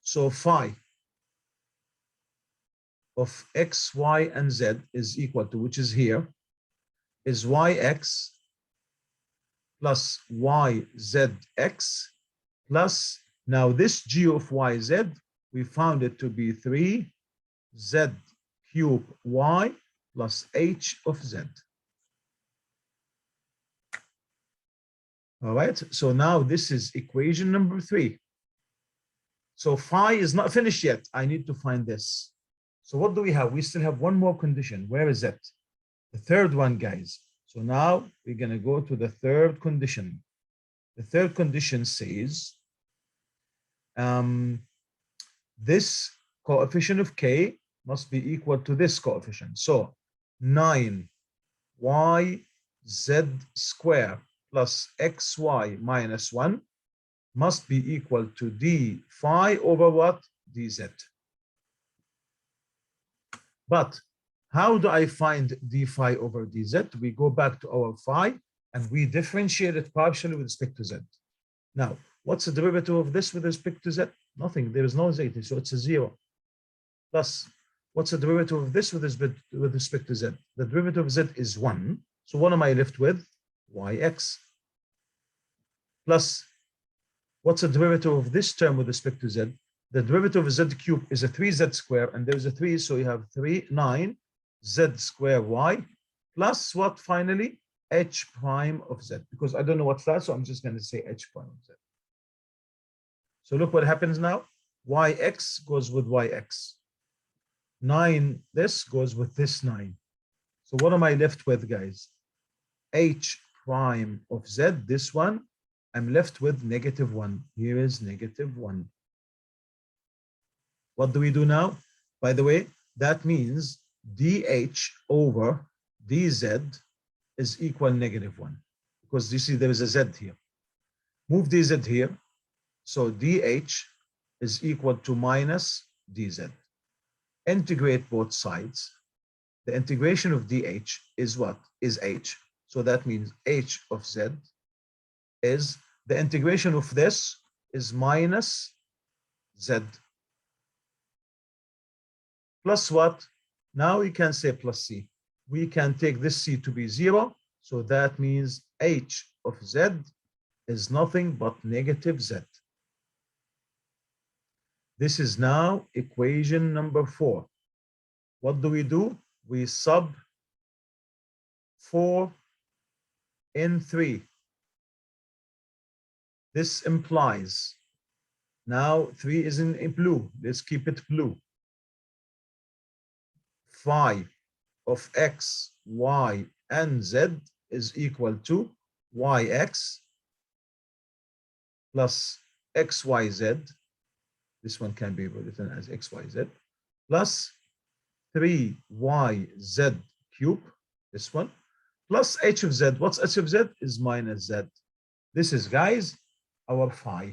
So phi of x, y, and z is equal to, which is here, is yx plus yzx plus, now this g of yz, we found it to be 3z cube y plus h of z. All right, so now this is equation number 3. So phi is not finished yet. I need to find this. So what do we have? We still have one more condition. Where is it? The third one, guys. So now we're going to go to the third condition. The third condition says this coefficient of k must be equal to this coefficient. So 9yz square plus xy minus 1 must be equal to d phi over what? dz. But how do I find d phi over dz? We go back to our phi and we differentiate it partially with respect to z. Now, what's the derivative of this with respect to z? Nothing. There is no z, so it's a 0. Plus, what's the derivative of this with respect to z? The derivative of z is 1. So what am I left with? Yx. Plus, what's the derivative of this term with respect to z? The derivative of z cube is a 3z square, and there's a 3, so you have 9z square y plus what finally? H prime of z. Because I don't know what's that, so I'm just going to say h prime of z. So look what happens now. Yx goes with yx. 9, this goes with this 9. So what am I left with, guys? H prime of z, this one, I'm left with -1. Here is -1. What do we do now? By the way, that means dh over dz is equal -1, because you see there is a z here. Move dz here, so dh is equal to minus dz. Integrate both sides. The integration of dh is what? Is h. So that means h of z is, the integration of this is minus z. Plus what? Now we can say plus c. We can take this c to be 0. So that means h of z is nothing but -z. This is now equation number 4. What do? We sub 4 in 3. This implies, now 3 is in blue. Let's keep it blue. Phi of x, y, and z is equal to yx plus xyz. This one can be written as xyz plus 3yz cube, this one, plus h of z. What's h of z? Is minus z. This is, guys, our phi.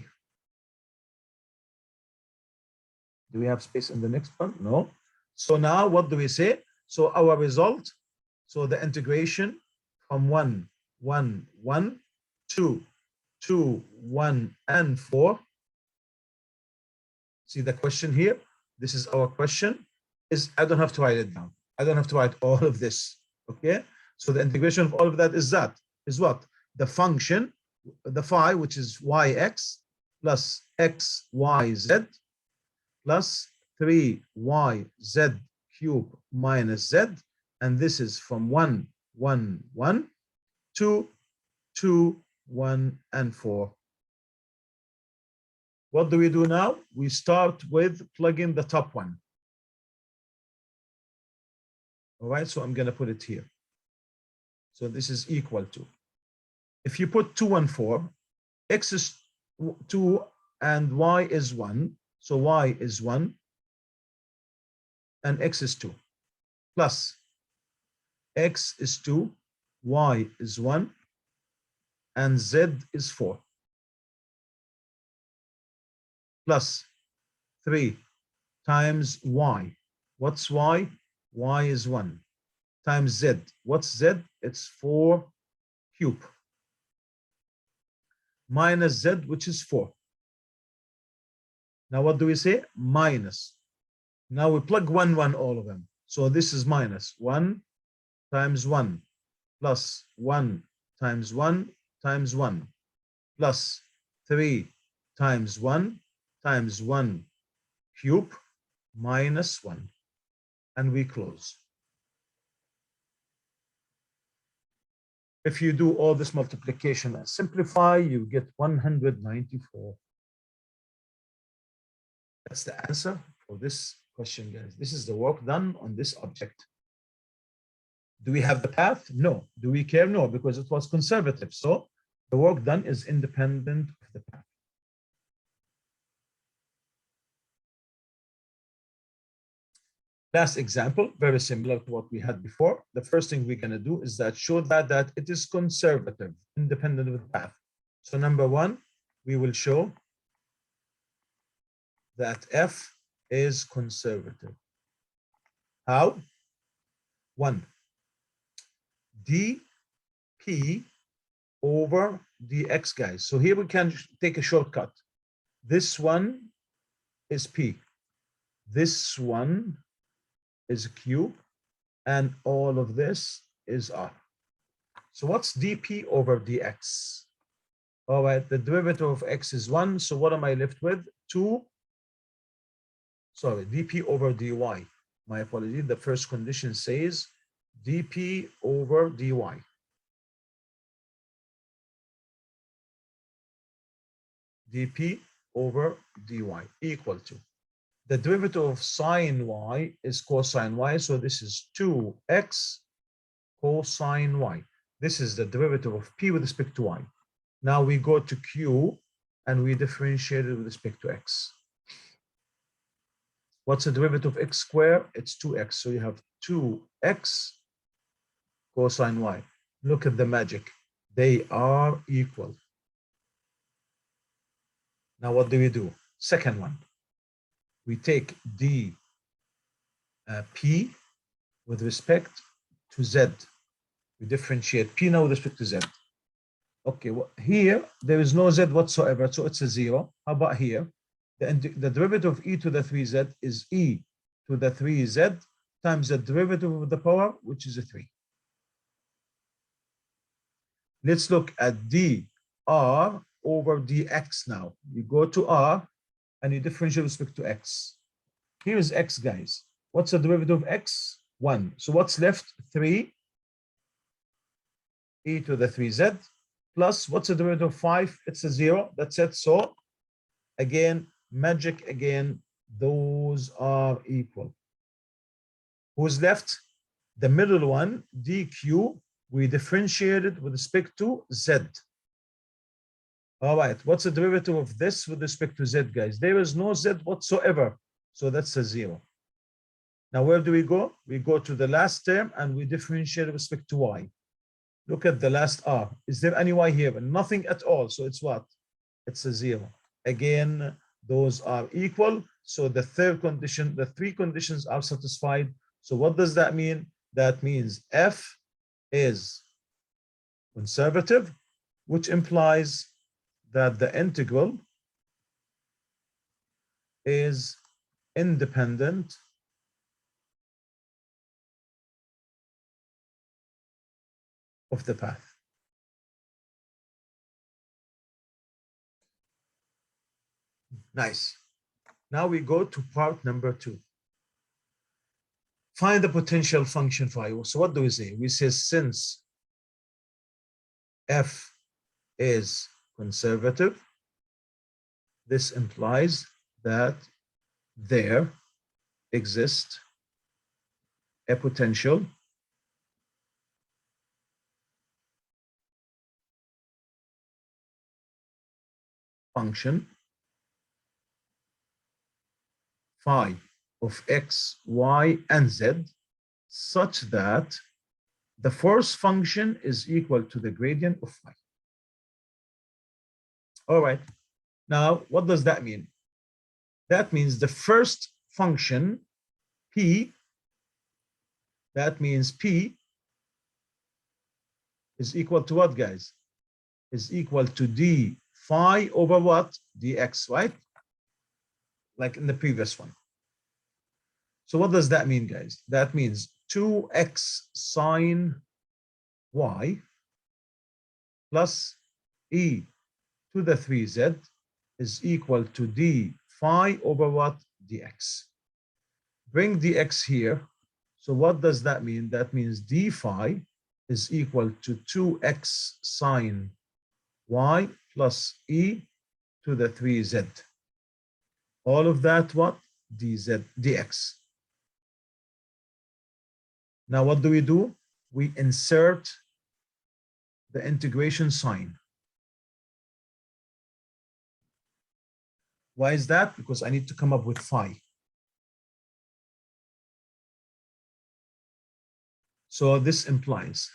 Do we have space in the next one? No. So now what do we say? So our result, so the integration from 1, 1, 1, 2, 2, 1, and 4. See the question here? This is our question. I don't have to write it down. I don't have to write all of this, okay? So the integration of all of that is what? The function, the phi, which is yx plus xyz plus 3yz cube minus z, and this is from 1, 1, 1 to 2, 1, and 4. What do we do now? We start with plugging the top one. All right, so I'm going to put it here. So this is equal to, if you put 2 and 4, x is 2 and y is 1. So y is 1 and x is 2, plus x is 2, y is 1, and z is 4, plus 3 times y. What's y? Y is 1 times z. What's z? It's 4 cube minus z, which is 4. Now what do we say? Minus. Now we plug 1, 1, all of them. So this is minus 1 times 1 plus 1 times 1 times 1 plus 3 times 1 times 1 cube minus 1. And we close. If you do all this multiplication and simplify, you get 194. That's the answer for this question, guys. This is the work done on this object. Do we have the path? No. Do we care? No, because it was conservative. So the work done is independent of the path. Last example, very similar to what we had before. The first thing we're going to do is that show that it is conservative, independent of the path. So number 1, we will show that f is conservative. How? 1, dp over dx, guys. So here we can take a shortcut. This one is p. This one is q, and all of this is r. So what's dp over dx? All right, the derivative of x is 1. So what am I left with? 2. Sorry, dp over dy. My apology. The first condition says dp over dy. dp over dy equal to, the derivative of sine y is cosine y, so this is 2x cosine y. This is the derivative of p with respect to y. Now we go to q and we differentiate it with respect to x. What's the derivative of x squared? It's 2x. So you have 2x cosine y. Look at the magic. They are equal. Now what do? Second one. We take d p with respect to z. We differentiate p now with respect to z. Okay, well, here there is no z whatsoever, so it's a 0. How about here? The derivative of e to the 3z is e to the 3z times the derivative of the power, which is a 3. Let's look at dr over dx now. You go to r and you differentiate with respect to x. Here is x, guys. What's the derivative of x? 1. So what's left? 3 e to the 3z plus what's the derivative of 5? It's a 0. That's it. So again, magic again, those are equal. Who's left? The middle one, dq, we differentiated with respect to z. All right, what's the derivative of this with respect to z, guys? There is no z whatsoever, so that's a 0. Now where do we go? We go to the last term and we differentiate with respect to y. Look at the last r. Is there any y here? Nothing at all, so it's what? It's a 0. Again, those are equal. So the third condition, the three conditions are satisfied. So what does that mean? That means f is conservative, which implies that the integral is independent of the path. Nice. Now we go to part number 2. Find the potential function phi. So what do we say? We say since f is conservative, this implies that there exists a potential function phi of x, y, and z such that the force function is equal to the gradient of phi. All right. Now, what does that mean? That means the first function, p, that means p is equal to what, guys? Is equal to d phi over what? dx, right? Like in the previous one. So what does that mean, guys? That means 2x sine y plus e to the 3z is equal to d phi over what? dx. Bring dx here. So what does that mean? That means d phi is equal to 2x sine y plus e to the 3z. All of that what? dz, dx. Now what do? We insert the integration sign. Why is that? Because I need to come up with phi. So this implies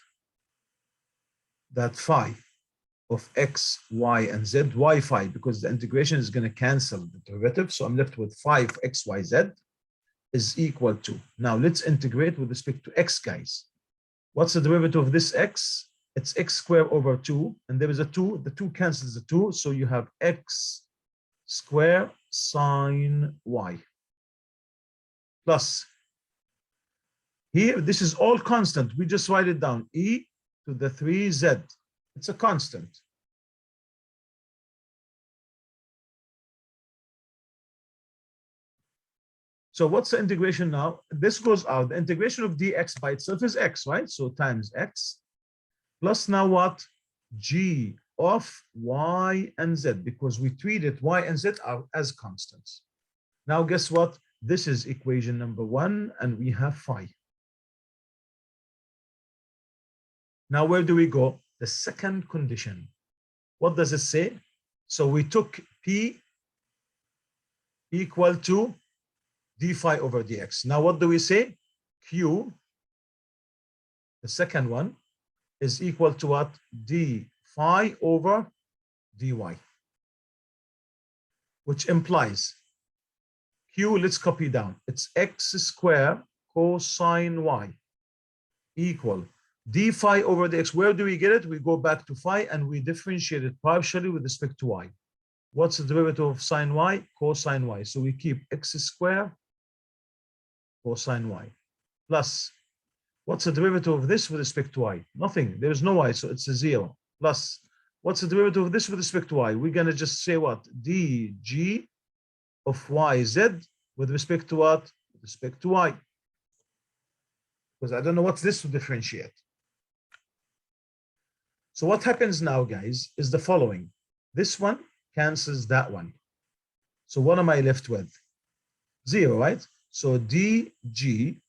that phi of x, y, and z, y phi, because the integration is going to cancel the derivative. So I'm left with phi of x, y, z is equal to. Now let's integrate with respect to x, guys. What's the derivative of this x? It's x squared over 2, and there is a 2. The 2 cancels the 2, so you have x squared sine y plus. Here, this is all constant. We just write it down. E to the 3z. It's a constant. So what's the integration now? This goes out. The integration of dx by itself is x, right? So times x plus now what? G of y and z, because we treated y and z as constants. Now guess what? This is equation number 1, and we have phi. Now where do we go? The second condition. What does it say? So we took p equal to d phi over dx. Now what do we say? Q, the second one, is equal to what? D phi over dy, which implies Q, let's copy down. It's x squared cosine y equal d phi over dx. Where do we get it? We go back to phi and we differentiate it partially with respect to y. What's the derivative of sine y? Cosine y. So we keep x squared cosine y plus, what's the derivative of this with respect to y? Nothing. There is no y, so it's a 0. Plus, what's the derivative of this with respect to y? We're going to just say what? dg of yz with respect to what? With respect to y. Because I don't know what's this to differentiate. So what happens now, guys, is the following. This one cancels that one. So what am I left with? 0, right? So dg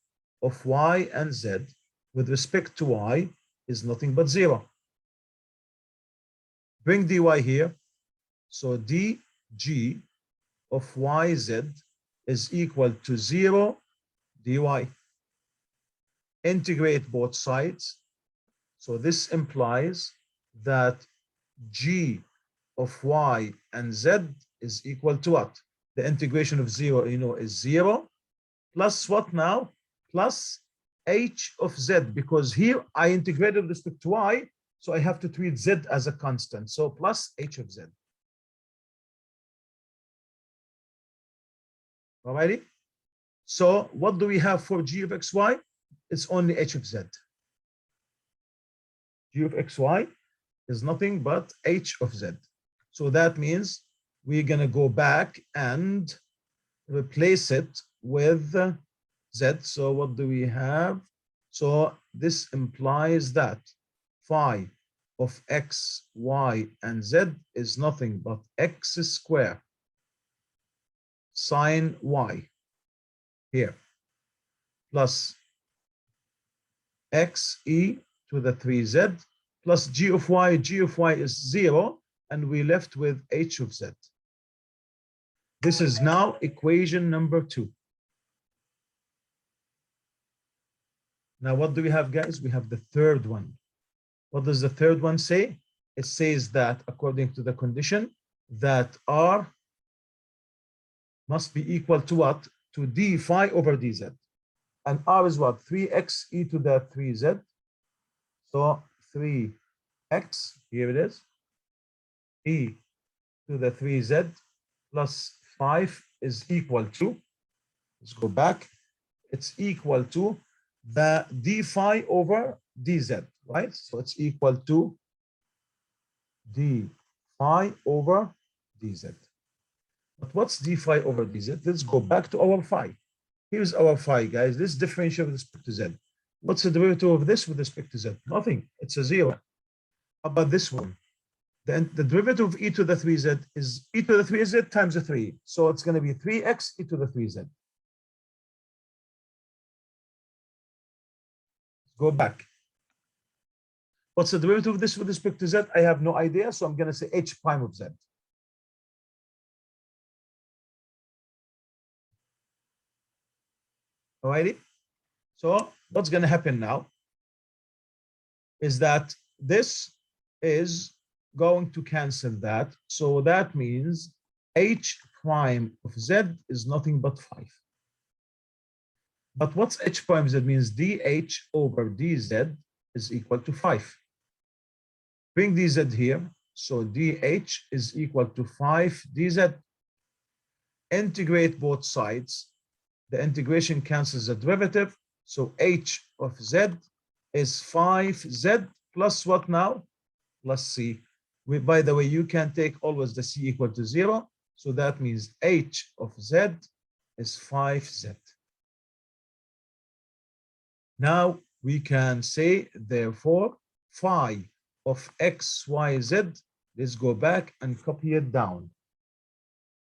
of y and z with respect to y is nothing but 0. Bring dy here. So dg of yz is equal to 0 dy. Integrate both sides. So this implies that g of y and z is equal to what? The integration of 0, is 0 plus what now? Plus h of z, because here I integrated with respect to y, so I have to treat z as a constant. So plus h of z. Alrighty? So what do we have for g of xy? It's only h of z. G of xy is nothing but h of z. So that means we're going to go back and replace it with z. So what do we have? So this implies that phi of x, y, and z is nothing but x squared sine y here plus x e to the 3z plus g of y. G of y is 0, and we left with h of z. This is now equation number 2. Now, what do we have, guys? We have the third one. What does the third one say? It says that according to the condition, that r must be equal to what? To d phi over dz. And r is what? 3x e to the 3z. So 3x, here it is, e to the 3z plus 5 is equal to, let's go back, it's equal to the d phi over dz, right? So it's equal to d phi over dz. But what's d phi over dz? Let's go back to our phi. Here's our phi, guys. This differential with respect to z. What's the derivative of this with respect to z? Nothing. It's a 0. How about this one? Then the derivative of e to the 3z is e to the 3z times the 3. So it's going to be 3x e to the 3z. Go back. What's the derivative of this with respect to z? I have no idea, so I'm going to say h prime of z. Alrighty? So what's going to happen now is that this is going to cancel that. So that means h prime of z is nothing but 5. But what's h prime z? Means dh over dz is equal to 5. Bring dz here. So dh is equal to 5 dz. Integrate both sides. The integration cancels the derivative. So h of z is 5z plus what now? Plus c. By the way, you can take always the c equal to 0. So that means h of z is 5z. Now we can say, therefore, phi of x, y, z. Let's go back and copy it down.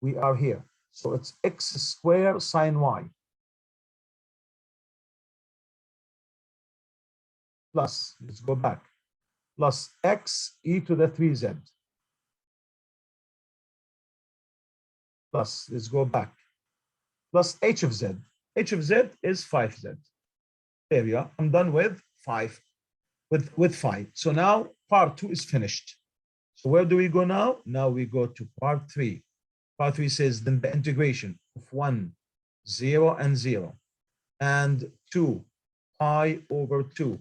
We are here. So it's x squared sine y plus, let's go back, plus x e to the 3z plus, let's go back, plus h of z. H of z is 5z. There we are. I'm done with 5. With 5. So now part 2 is finished. So where do we go now? Now we go to part 3. Part 3 says then the integration of 1, 0, and 0, and 2 pi over 2,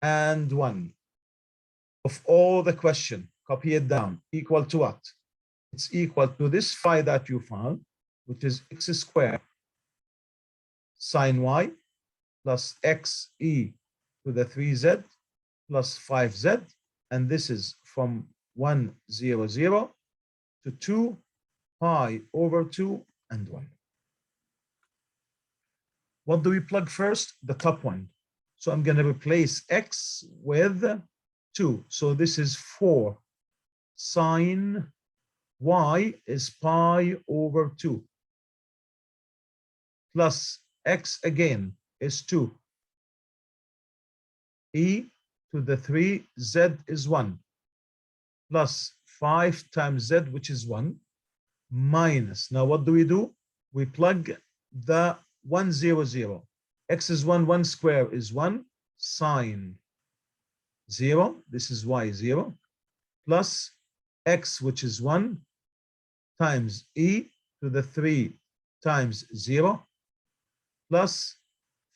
and 1 of all the question, copy it down, equal to what? It's equal to this phi that you found, which is x squared sine y plus x e to the 3z plus 5z, and this is from 1, 0, 0 to 2 pi over 2 and 1. What do we plug first? The top one. So I'm going to replace x with 2. So this is 4 sine y is pi over 2 plus x again is 2. E to the 3, z is 1 plus 5 times z, which is 1, minus. Now what do? We plug the 1, 0, 0. X is 1, 1 square is 1, sine 0, this is y 0, plus x, which is 1, times e to the 3 times 0, plus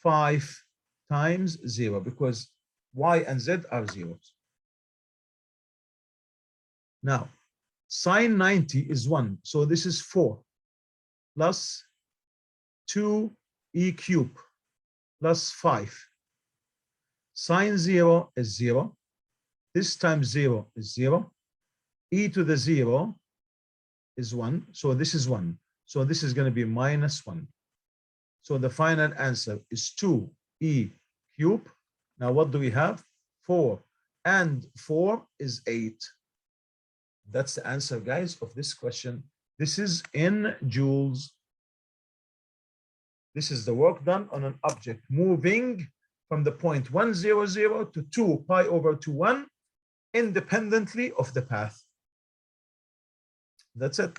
5 times 0, because y and z are zeros. Now, sine 90 is 1, so this is 4, plus 2e cubed, plus 5. Sine 0 is 0. This times 0 is 0. E to the 0 is 1. So this is 1. So this is going to be minus 1. So the final answer is 2e cubed. Now what do we have? 4. And 4 is 8. That's the answer, guys, of this question. This is in joules. This is the work done on an object moving from the point 1, 0, 0 to 2 pi over 2, 1, independently of the path. That's it.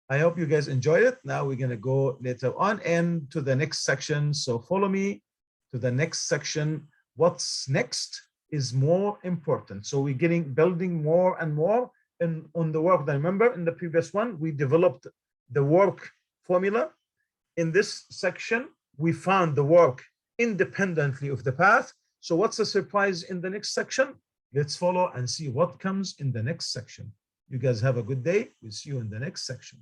I hope you guys enjoyed it. Now we're going to go later on and to the next section. So follow me to the next section. What's next is more important. So we're building more and more on the work. Remember, in the previous one, we developed the work formula. In this section, we found the work independently of the path. So what's the surprise in the next section? Let's follow and see what comes in the next section. You guys have a good day. We'll see you in the next section.